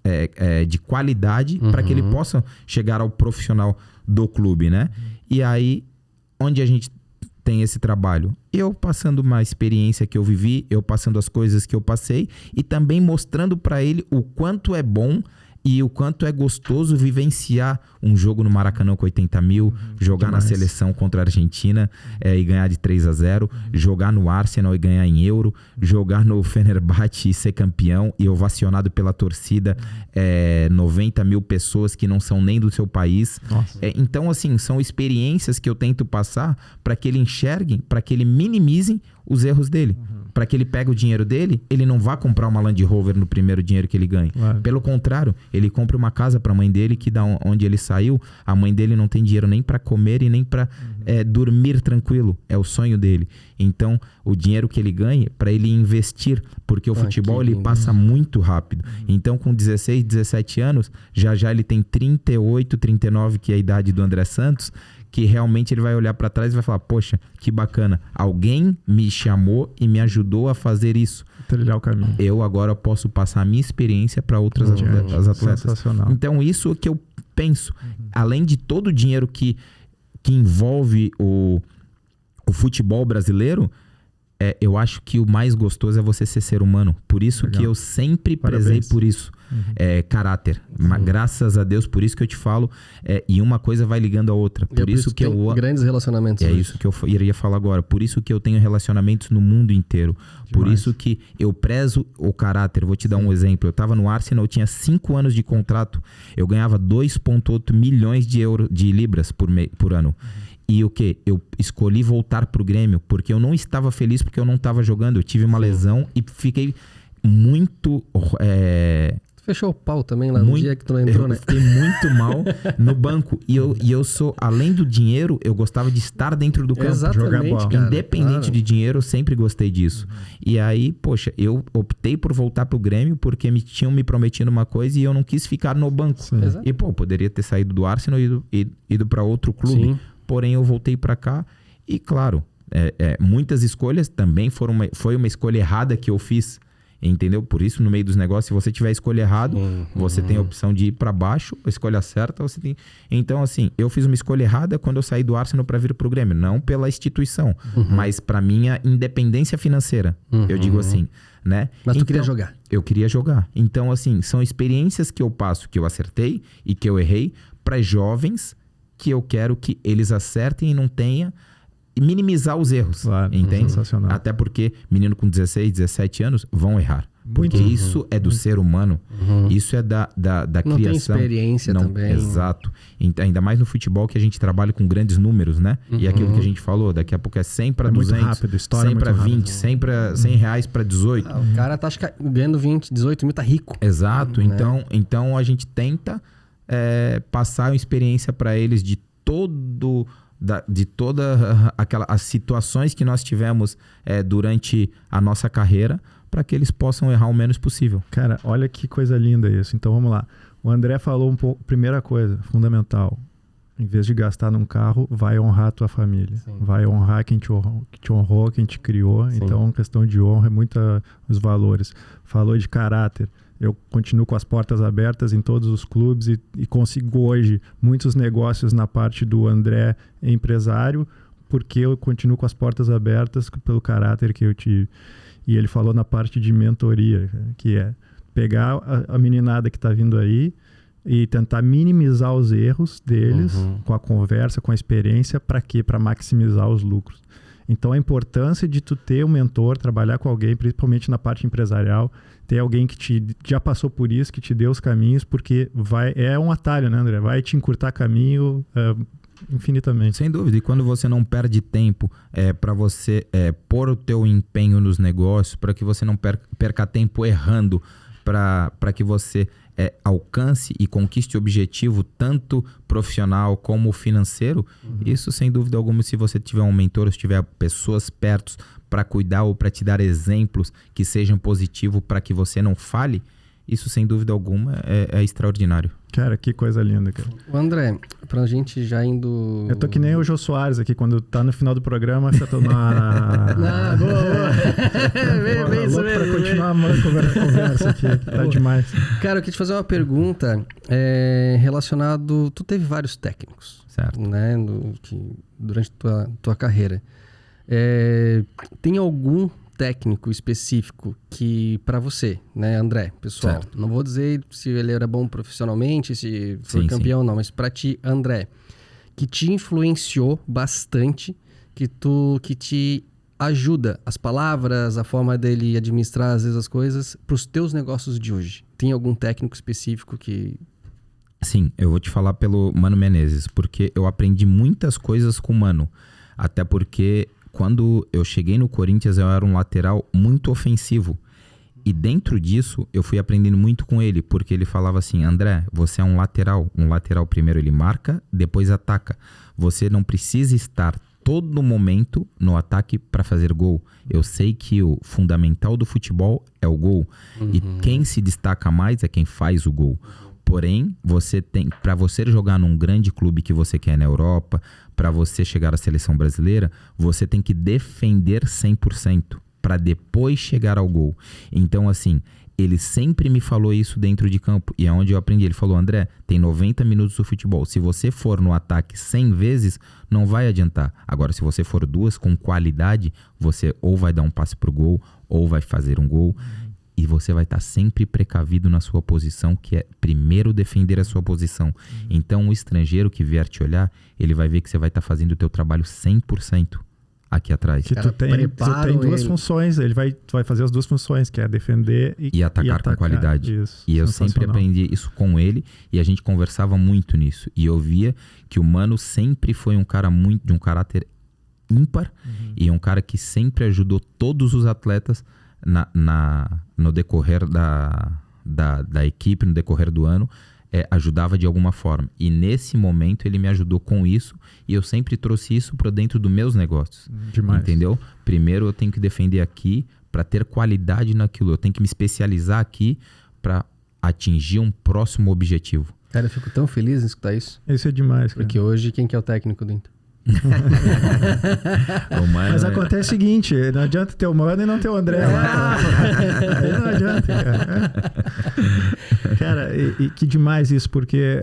Speaker 3: de qualidade para que ele possa chegar ao profissional do clube, né? E aí, onde a gente tem esse trabalho? Eu passando uma experiência que eu vivi, eu passando as coisas que eu passei e também mostrando para ele o quanto é bom e o quanto é gostoso vivenciar um jogo no Maracanã com 80 mil, jogar na seleção contra a Argentina e ganhar de 3-0, jogar no Arsenal e ganhar em euro, jogar no Fenerbahçe e ser campeão e ovacionado pela torcida, 90 mil pessoas que não são nem do seu país. Então, assim, são experiências que eu tento passar para que ele enxergue, para que ele minimize os erros dele. Para que ele pegue o dinheiro dele, ele não vá comprar uma Land Rover no primeiro dinheiro que ele ganhe. Pelo contrário, ele compra uma casa pra mãe dele, que da onde ele saiu, a mãe dele não tem dinheiro nem pra comer e nem pra dormir tranquilo. É o sonho dele. Então, o dinheiro que ele ganha, pra ele investir, porque o futebol ele passa muito rápido. Então, com 16, 17 anos, já ele tem 38, 39, que é a idade do André Santos, que realmente ele vai olhar para trás e vai falar, poxa, que bacana, alguém me chamou e me ajudou a fazer isso.
Speaker 1: Trilhar o caminho.
Speaker 3: Eu agora posso passar a minha experiência para outras atletas.
Speaker 1: Sensacional.
Speaker 3: Então, isso que eu penso. Além de todo o dinheiro que envolve o futebol brasileiro, eu acho que o mais gostoso é você ser humano. Por isso Legal. Que eu sempre prezei por isso. Caráter. Graças a Deus, por isso que eu te falo. E uma coisa vai ligando a outra. Por isso que eu...
Speaker 2: Grandes relacionamentos.
Speaker 3: Isso que eu iria falar agora. Por isso que eu tenho relacionamentos no mundo inteiro. Demais. Por isso que eu prezo o caráter. Vou te dar um exemplo. Eu estava no Arsenal, eu tinha 5 anos de contrato. Eu ganhava 2,8 milhões de libras por ano. E o que? Eu escolhi voltar pro Grêmio porque eu não estava feliz porque eu não estava jogando. Eu tive uma lesão e fiquei muito...
Speaker 2: Fechou o pau também lá no dia que tu não entrou, né?
Speaker 3: Eu fiquei muito mal no banco. E eu sou, além do dinheiro, eu gostava de estar dentro do campo.
Speaker 2: Jogar bola.
Speaker 3: Cara, independente de dinheiro, eu sempre gostei disso. E aí, poxa, eu optei por voltar pro Grêmio porque tinham me prometido uma coisa e eu não quis ficar no banco. E, poderia ter saído do Arsenal e ido para outro clube. Sim. Porém, eu voltei para cá e, claro, muitas escolhas também foi uma escolha errada que eu fiz, entendeu? Por isso, no meio dos negócios, se você tiver escolha errada, você tem a opção de ir para baixo, a escolha certa, você tem... Então, assim, eu fiz uma escolha errada quando eu saí do Arsenal para vir pro Grêmio, não pela instituição, mas para minha independência financeira, eu digo assim, né?
Speaker 2: Mas tu queria jogar?
Speaker 3: Eu queria jogar. Então, assim, são experiências que eu passo, que eu acertei e que eu errei, para jovens que eu quero que eles acertem e não tenha... minimizar os erros, entende? Até porque menino com 16, 17 anos vão errar. Porque isso é do ser humano. Isso é da criação.
Speaker 2: Não tem experiência também.
Speaker 3: Exato. Ainda mais no futebol que a gente trabalha com grandes números, né? E aquilo que a gente falou, daqui a pouco é 100 para 200,
Speaker 1: muito rápido, história
Speaker 3: 100 para 20, 100 para 100 reais para 18.
Speaker 2: O cara tá ganhando 20, 18 mil, tá rico.
Speaker 3: Exato. Então a gente tenta passar uma experiência para eles de todas as situações que nós tivemos durante a nossa carreira, para que eles possam errar o menos possível.
Speaker 1: Cara, olha que coisa linda isso. Então vamos lá. O André falou um pouco, primeira coisa, fundamental. Em vez de gastar num carro, vai honrar a tua família. Sim. Vai honrar quem te honrou, quem te criou. Sim. Então, questão de honra é muito os valores. Falou de caráter. Eu continuo com as portas abertas em todos os clubes e consigo hoje muitos negócios na parte do André empresário, porque eu continuo com as portas abertas pelo caráter que eu tive. E ele falou na parte de mentoria, que é pegar a meninada que está vindo aí e tentar minimizar os erros deles com a conversa, com a experiência, para quê? Para maximizar os lucros. Então, a importância de tu ter um mentor, trabalhar com alguém, principalmente na parte empresarial, ter alguém que já passou por isso, que te dê os caminhos, porque é um atalho, né, André? Vai te encurtar caminho infinitamente.
Speaker 3: Sem dúvida. E quando você não perde tempo para você pôr o teu empenho nos negócios, para que você não perca tempo errando, para que você alcance e conquiste o objetivo tanto profissional como financeiro, isso sem dúvida alguma, se você tiver um mentor, se tiver pessoas perto para cuidar ou para te dar exemplos que sejam positivos para que você não falhe, isso sem dúvida alguma é extraordinário.
Speaker 1: Cara, que coisa linda, cara.
Speaker 2: O André, pra gente já indo...
Speaker 1: Eu tô que nem o Jô Soares aqui, quando tá no final do programa, você tá
Speaker 2: boa. Bem isso mesmo.
Speaker 1: Pra continuar a conversa aqui, tá demais.
Speaker 2: Cara, eu queria te fazer uma pergunta relacionado... Tu teve vários técnicos,
Speaker 3: certo?
Speaker 2: Né, durante tua carreira. Tem algum técnico específico que para você, né, André, pessoal, certo. Não vou dizer se ele era bom profissionalmente, se foi campeão ou não, mas para ti, André, que te influenciou bastante, que te ajuda, as palavras, a forma dele administrar às vezes as coisas para os teus negócios de hoje. Tem algum técnico específico que...
Speaker 3: Sim, eu vou te falar pelo Mano Menezes, porque eu aprendi muitas coisas com o Mano, até porque quando eu cheguei no Corinthians, eu era um lateral muito ofensivo. E dentro disso, eu fui aprendendo muito com ele, porque ele falava assim, André, você é um lateral. Um lateral primeiro ele marca, depois ataca. Você não precisa estar todo momento no ataque para fazer gol. Eu sei que o fundamental do futebol é o gol. E quem se destaca mais é quem faz o gol. Porém, você tem, para você jogar num grande clube que você quer na Europa, para você chegar à seleção brasileira, você tem que defender 100% para depois chegar ao gol. Então, assim, ele sempre me falou isso dentro de campo. E é onde eu aprendi. Ele falou, André, tem 90 minutos do futebol. Se você for no ataque 100 vezes, não vai adiantar. Agora, se você for 2 com qualidade, você ou vai dar um passe pro gol, ou vai fazer um gol. E você vai estar sempre precavido na sua posição, que é primeiro defender a sua posição. Então, o estrangeiro que vier te olhar, ele vai ver que você vai estar fazendo o teu trabalho 100% aqui atrás.
Speaker 1: Que tu tem duas funções, tu vai fazer as duas funções, que é defender
Speaker 3: e atacar com qualidade.
Speaker 1: Isso,
Speaker 3: e eu sempre aprendi isso com ele, e a gente conversava muito nisso. E eu via que o Mano sempre foi um cara de um caráter ímpar, e um cara que sempre ajudou todos os atletas no decorrer da equipe, no decorrer do ano, ajudava de alguma forma. E nesse momento ele me ajudou com isso, e eu sempre trouxe isso para dentro dos meus negócios.
Speaker 1: Demais.
Speaker 3: Entendeu? Primeiro eu tenho que defender aqui para ter qualidade naquilo. Eu tenho que me especializar aqui para atingir um próximo objetivo.
Speaker 2: Cara, eu fico tão feliz em escutar isso.
Speaker 1: Isso é demais, cara.
Speaker 2: Porque hoje, quem que é o técnico do Inter?
Speaker 1: Mas acontece o seguinte, não adianta ter o Mano e não ter o André lá. Aí não adianta, cara. Cara, e que demais isso, porque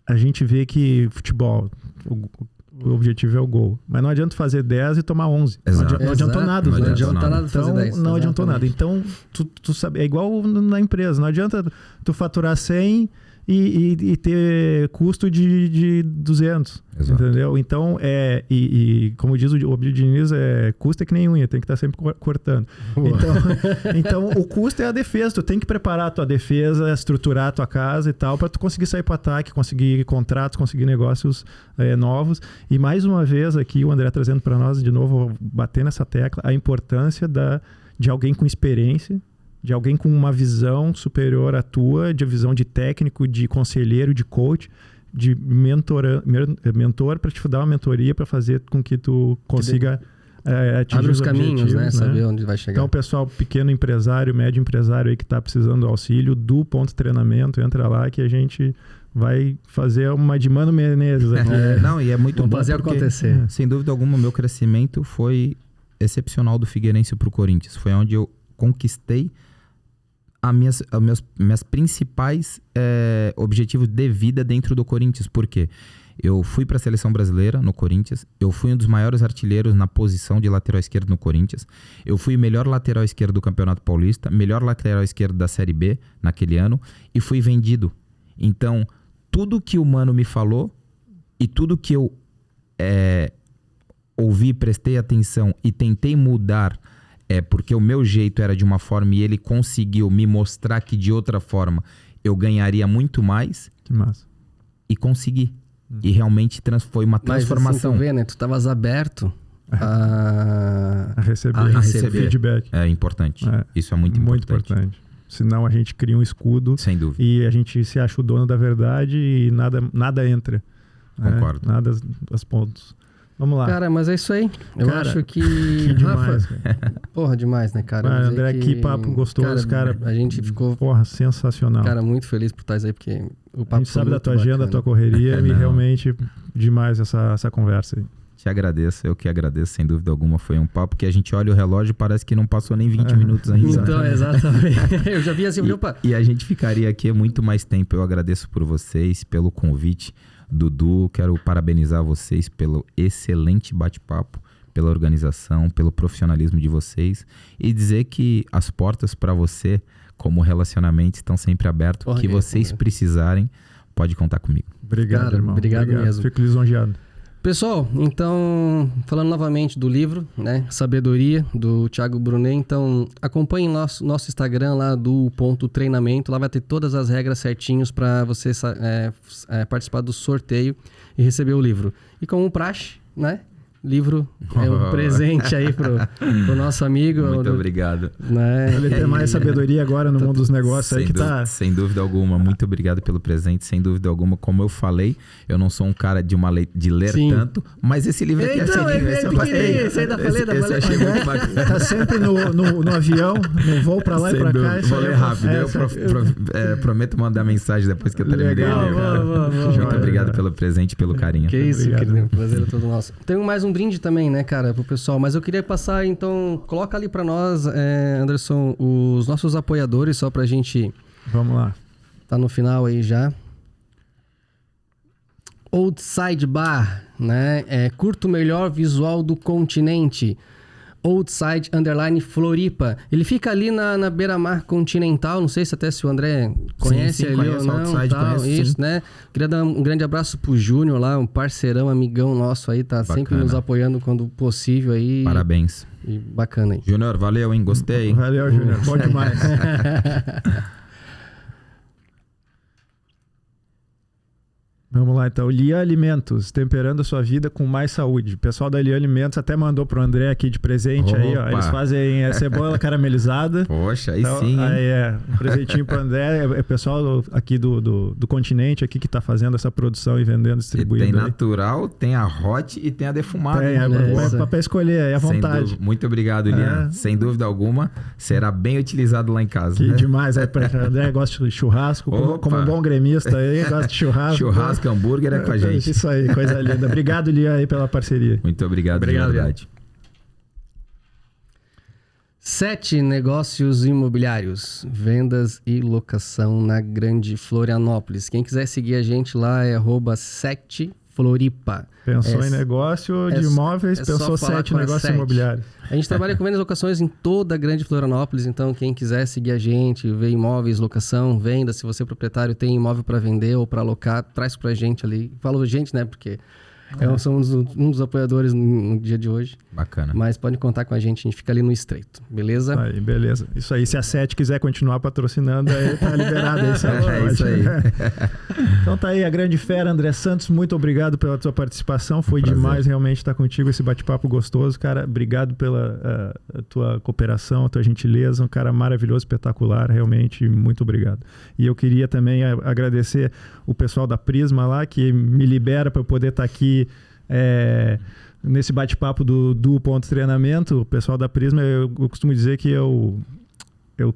Speaker 1: a gente vê que futebol, o objetivo é o gol. Mas não adianta fazer 10 e tomar 11.
Speaker 3: Exato.
Speaker 1: Não adiantou nada.
Speaker 3: Não adianta nada
Speaker 2: fazer 10.
Speaker 1: Não adiantou nada. Então, tu sabe, é igual na empresa. Não adianta tu faturar 100 e ter custo de 200. Exato. Entendeu? Então, como diz o Obílio Diniz, custo é que nem unha, tem que estar sempre cortando. Então, o custo é a defesa. Tu tem que preparar a tua defesa, estruturar a tua casa e tal, para tu conseguir sair para o ataque, conseguir contratos, conseguir negócios novos. E mais uma vez aqui, o André trazendo para nós, de novo, bater nessa tecla, a importância de alguém com experiência, de alguém com uma visão superior à tua, de visão de técnico, de conselheiro, de coach, de mentor para te dar uma mentoria para fazer com que tu consiga atingir
Speaker 2: abre os caminhos, né? Saber onde vai chegar.
Speaker 1: Então, pessoal, pequeno empresário, médio empresário aí que está precisando do auxílio do Ponto Treinamento, entra lá que a gente vai fazer uma de Mano Menezes aqui.
Speaker 3: Não, e é muito bom
Speaker 2: fazer
Speaker 3: porque,
Speaker 2: acontecer.
Speaker 3: Sem dúvida alguma, o meu crescimento foi excepcional do Figueirense para o Corinthians. Foi onde eu conquistei minhas principais objetivos de vida dentro do Corinthians. Por quê? Eu fui para a seleção brasileira no Corinthians, eu fui um dos maiores artilheiros na posição de lateral esquerdo no Corinthians, eu fui o melhor lateral esquerdo do Campeonato Paulista, melhor lateral esquerdo da Série B naquele ano, e fui vendido. Então, tudo que o Mano me falou e tudo que eu ouvi, prestei atenção e tentei mudar, porque o meu jeito era de uma forma e ele conseguiu me mostrar que de outra forma eu ganharia muito mais.
Speaker 1: Que massa.
Speaker 3: E consegui. E realmente foi uma transformação.
Speaker 2: Mas assim, tu vê, né? Tu estavas aberto a
Speaker 1: receber feedback.
Speaker 3: É importante. Isso é muito importante.
Speaker 1: Muito importante. Senão a gente cria um escudo.
Speaker 3: Sem dúvida.
Speaker 1: E a gente se acha o dono da verdade e nada entra.
Speaker 3: Concordo.
Speaker 1: Nada as pontos. Vamos lá.
Speaker 2: Cara, mas é isso aí. Eu acho que
Speaker 1: demais,
Speaker 2: Rafa, porra, demais, né, cara?
Speaker 1: André, que papo gostoso, cara.
Speaker 2: A gente ficou...
Speaker 1: Porra, sensacional.
Speaker 2: Cara, muito feliz por estar aí, porque o papo
Speaker 1: a gente sabe da tua
Speaker 2: bacana.
Speaker 1: agenda, da tua correria, e realmente demais essa conversa aí.
Speaker 3: Te agradeço, eu que agradeço, sem dúvida alguma. Foi um papo que a gente olha o relógio e parece que não passou nem 20 minutos ainda.
Speaker 2: Então, exatamente. Eu já vi assim, opa.
Speaker 3: E a gente ficaria aqui muito mais tempo. Eu agradeço por vocês, pelo convite. Dudu, quero parabenizar vocês pelo excelente bate-papo, pela organização, pelo profissionalismo de vocês e dizer que as portas para você, como relacionamento, estão sempre abertas. O que vocês precisarem, pode contar comigo.
Speaker 1: Obrigado,
Speaker 2: cara,
Speaker 1: irmão.
Speaker 2: Obrigado mesmo.
Speaker 1: Fico lisonjeado.
Speaker 2: Pessoal, então, falando novamente do livro, né, Sabedoria, do Thiago Brunet, então acompanhem nosso Instagram lá do Ponto Treinamento, lá vai ter todas as regras certinhos para você participar do sorteio e receber o livro. E como praxe, né, livro é um presente aí pro nosso amigo.
Speaker 3: Muito obrigado.
Speaker 1: Né? Ele tem mais sabedoria agora no mundo dos negócios aí que tá...
Speaker 3: Sem dúvida alguma, muito obrigado pelo presente, sem dúvida alguma. Como eu falei, eu não sou um cara de ler tanto, mas esse livro aqui
Speaker 2: então,
Speaker 3: é pequenininho.
Speaker 2: Esse aí da Falei.
Speaker 3: Esse eu achei muito bacana.
Speaker 1: Tá sempre no avião, no voo pra lá e pra cá.
Speaker 3: Vou ler rápido. Eu prometo mandar mensagem depois que eu terminei. Muito obrigado pelo presente e pelo carinho.
Speaker 2: Que isso, querido. O prazer é todo nosso. Tem mais um brinde também, né, cara, pro pessoal. Mas eu queria passar, então, coloca ali pra nós, Anderson, os nossos apoiadores, só pra gente...
Speaker 1: Vamos lá.
Speaker 2: Tá no final aí já. Old Side Bar, né? Curta o melhor visual do continente. Old Side _ Floripa. Ele fica ali na beira-mar continental. Não sei se até se o André conhece
Speaker 3: sim,
Speaker 2: ali
Speaker 3: conheço,
Speaker 2: ou não.
Speaker 3: Outside,
Speaker 2: tal,
Speaker 3: conheço,
Speaker 2: isso,
Speaker 3: sim.
Speaker 2: né? Queria dar um grande abraço pro Júnior lá, um parceirão, amigão nosso aí. Tá sempre nos apoiando quando possível aí.
Speaker 3: Parabéns.
Speaker 2: E bacana aí.
Speaker 3: Júnior, valeu, hein? Gostei.
Speaker 1: Valeu, Júnior. Bom demais. Vamos lá, então. Lian Alimentos, temperando a sua vida com mais saúde. O pessoal da Lian Alimentos até mandou pro André aqui de presente.
Speaker 3: Opa.
Speaker 1: Aí, ó. Eles fazem cebola caramelizada.
Speaker 3: Poxa, aí
Speaker 1: então,
Speaker 3: sim, hein?
Speaker 1: Aí um presentinho pro André. É o pessoal aqui do continente aqui que tá fazendo essa produção e vendendo, distribuindo.
Speaker 3: E tem
Speaker 1: aí.
Speaker 3: natural, tem a hot e tem a defumada.
Speaker 1: Tem, pra escolher, é à vontade.
Speaker 3: Muito obrigado, Lian. Sem dúvida alguma, será bem utilizado lá em casa.
Speaker 1: Que
Speaker 3: né?
Speaker 1: demais. O André gosta de churrasco, como um bom gremista aí, gosta de churrasco.
Speaker 3: Churrasco, hambúrguer é com a gente.
Speaker 1: Isso aí, coisa linda. Obrigado, Lian, aí pela parceria.
Speaker 3: Muito obrigado, de verdade.
Speaker 2: 7 negócios imobiliários, vendas e locação na Grande Florianópolis. Quem quiser seguir a gente lá é @7Floripa.
Speaker 1: Pensou em negócio de imóveis, pensou 7 negócios imobiliários.
Speaker 2: A gente trabalha com vendas e locações em toda a Grande Florianópolis, então quem quiser seguir a gente, ver imóveis, locação, venda, se você é proprietário tem imóvel para vender ou para alocar, traz pra gente ali. Falo gente, né, porque somos um dos apoiadores no dia de hoje.
Speaker 3: Bacana.
Speaker 2: Mas pode contar com a gente fica ali no estreito, beleza?
Speaker 1: Aí, beleza. Isso aí, se a 7 quiser continuar patrocinando, aí tá liberado. Aí,
Speaker 3: é isso aí.
Speaker 1: Então tá aí, a grande fera, André Santos, muito obrigado pela tua participação. Foi demais realmente estar contigo, esse bate-papo gostoso, cara. Obrigado pela tua cooperação, a tua gentileza. Um cara maravilhoso, espetacular, realmente, muito obrigado. E eu queria também agradecer o pessoal da Prisma lá, que me libera para eu poder estar aqui nesse bate-papo do Ponto Treinamento. O pessoal da Prisma, eu costumo dizer que eu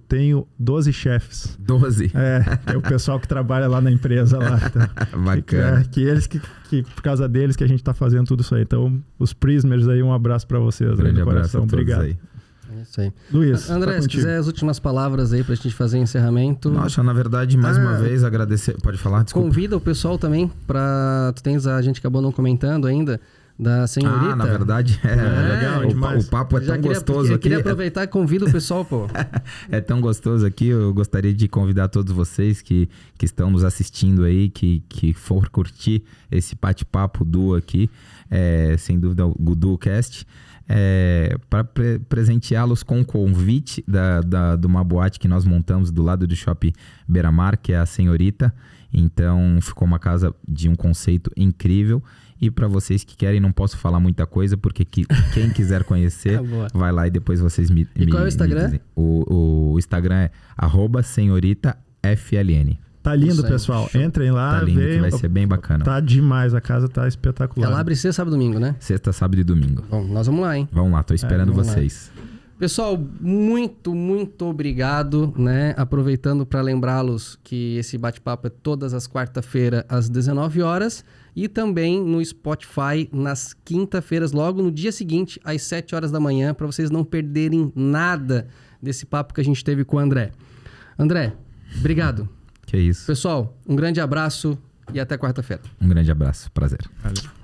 Speaker 1: tenho 12 chefes.
Speaker 3: 12?
Speaker 1: É o pessoal que trabalha lá na empresa lá. Então,
Speaker 3: bacana.
Speaker 1: Que por causa deles que a gente tá fazendo tudo isso aí. Então, os Prismers aí, um abraço para vocês.
Speaker 3: Grande abraço a todos.
Speaker 1: Obrigado.
Speaker 3: Aí.
Speaker 2: É isso aí.
Speaker 1: Luiz,
Speaker 2: André, se quiser as últimas palavras aí pra gente fazer o encerramento.
Speaker 3: Nossa, na verdade, mais uma vez, agradecer. Pode falar? Desculpa.
Speaker 2: Convida o pessoal também pra... a gente acabou não comentando ainda, da senhorita.
Speaker 3: Na verdade, legal demais. O papo é tão gostoso aqui. Eu
Speaker 2: queria aproveitar e convido o pessoal, pô.
Speaker 3: É tão gostoso aqui, eu gostaria de convidar todos vocês que estão nos assistindo aí, que for curtir esse bate-papo duo aqui, sem dúvida o DuoCast, para presenteá-los com um convite de uma boate que nós montamos do lado do Shopping Beira-Mar, que é a Senhorita. Então, ficou uma casa de um conceito incrível. E para vocês que querem, não posso falar muita coisa, porque quem quiser conhecer, vai lá e depois vocês me
Speaker 2: qual é o Instagram?
Speaker 3: Me dizem. O Instagram é @senhoritafln.
Speaker 1: Tá lindo, pessoal. Entrem lá.
Speaker 3: Tá lindo, que vai ser bem bacana.
Speaker 1: Tá demais, a casa tá espetacular.
Speaker 2: Ela abre sexta, sábado e domingo, né?
Speaker 3: Sexta, sábado e domingo.
Speaker 2: Bom, nós vamos lá, hein?
Speaker 3: Vamos lá, tô esperando vocês.
Speaker 2: Pessoal, muito, muito obrigado, né? Aproveitando para lembrá-los que esse bate-papo é todas as quarta-feiras às 19 horas e também no Spotify nas quinta-feiras, logo no dia seguinte, às 7 horas da manhã, para vocês não perderem nada desse papo que a gente teve com o André. André, obrigado.
Speaker 3: Que isso.
Speaker 2: Pessoal, um grande abraço e até quarta-feira.
Speaker 3: Um grande abraço, prazer.
Speaker 1: Valeu.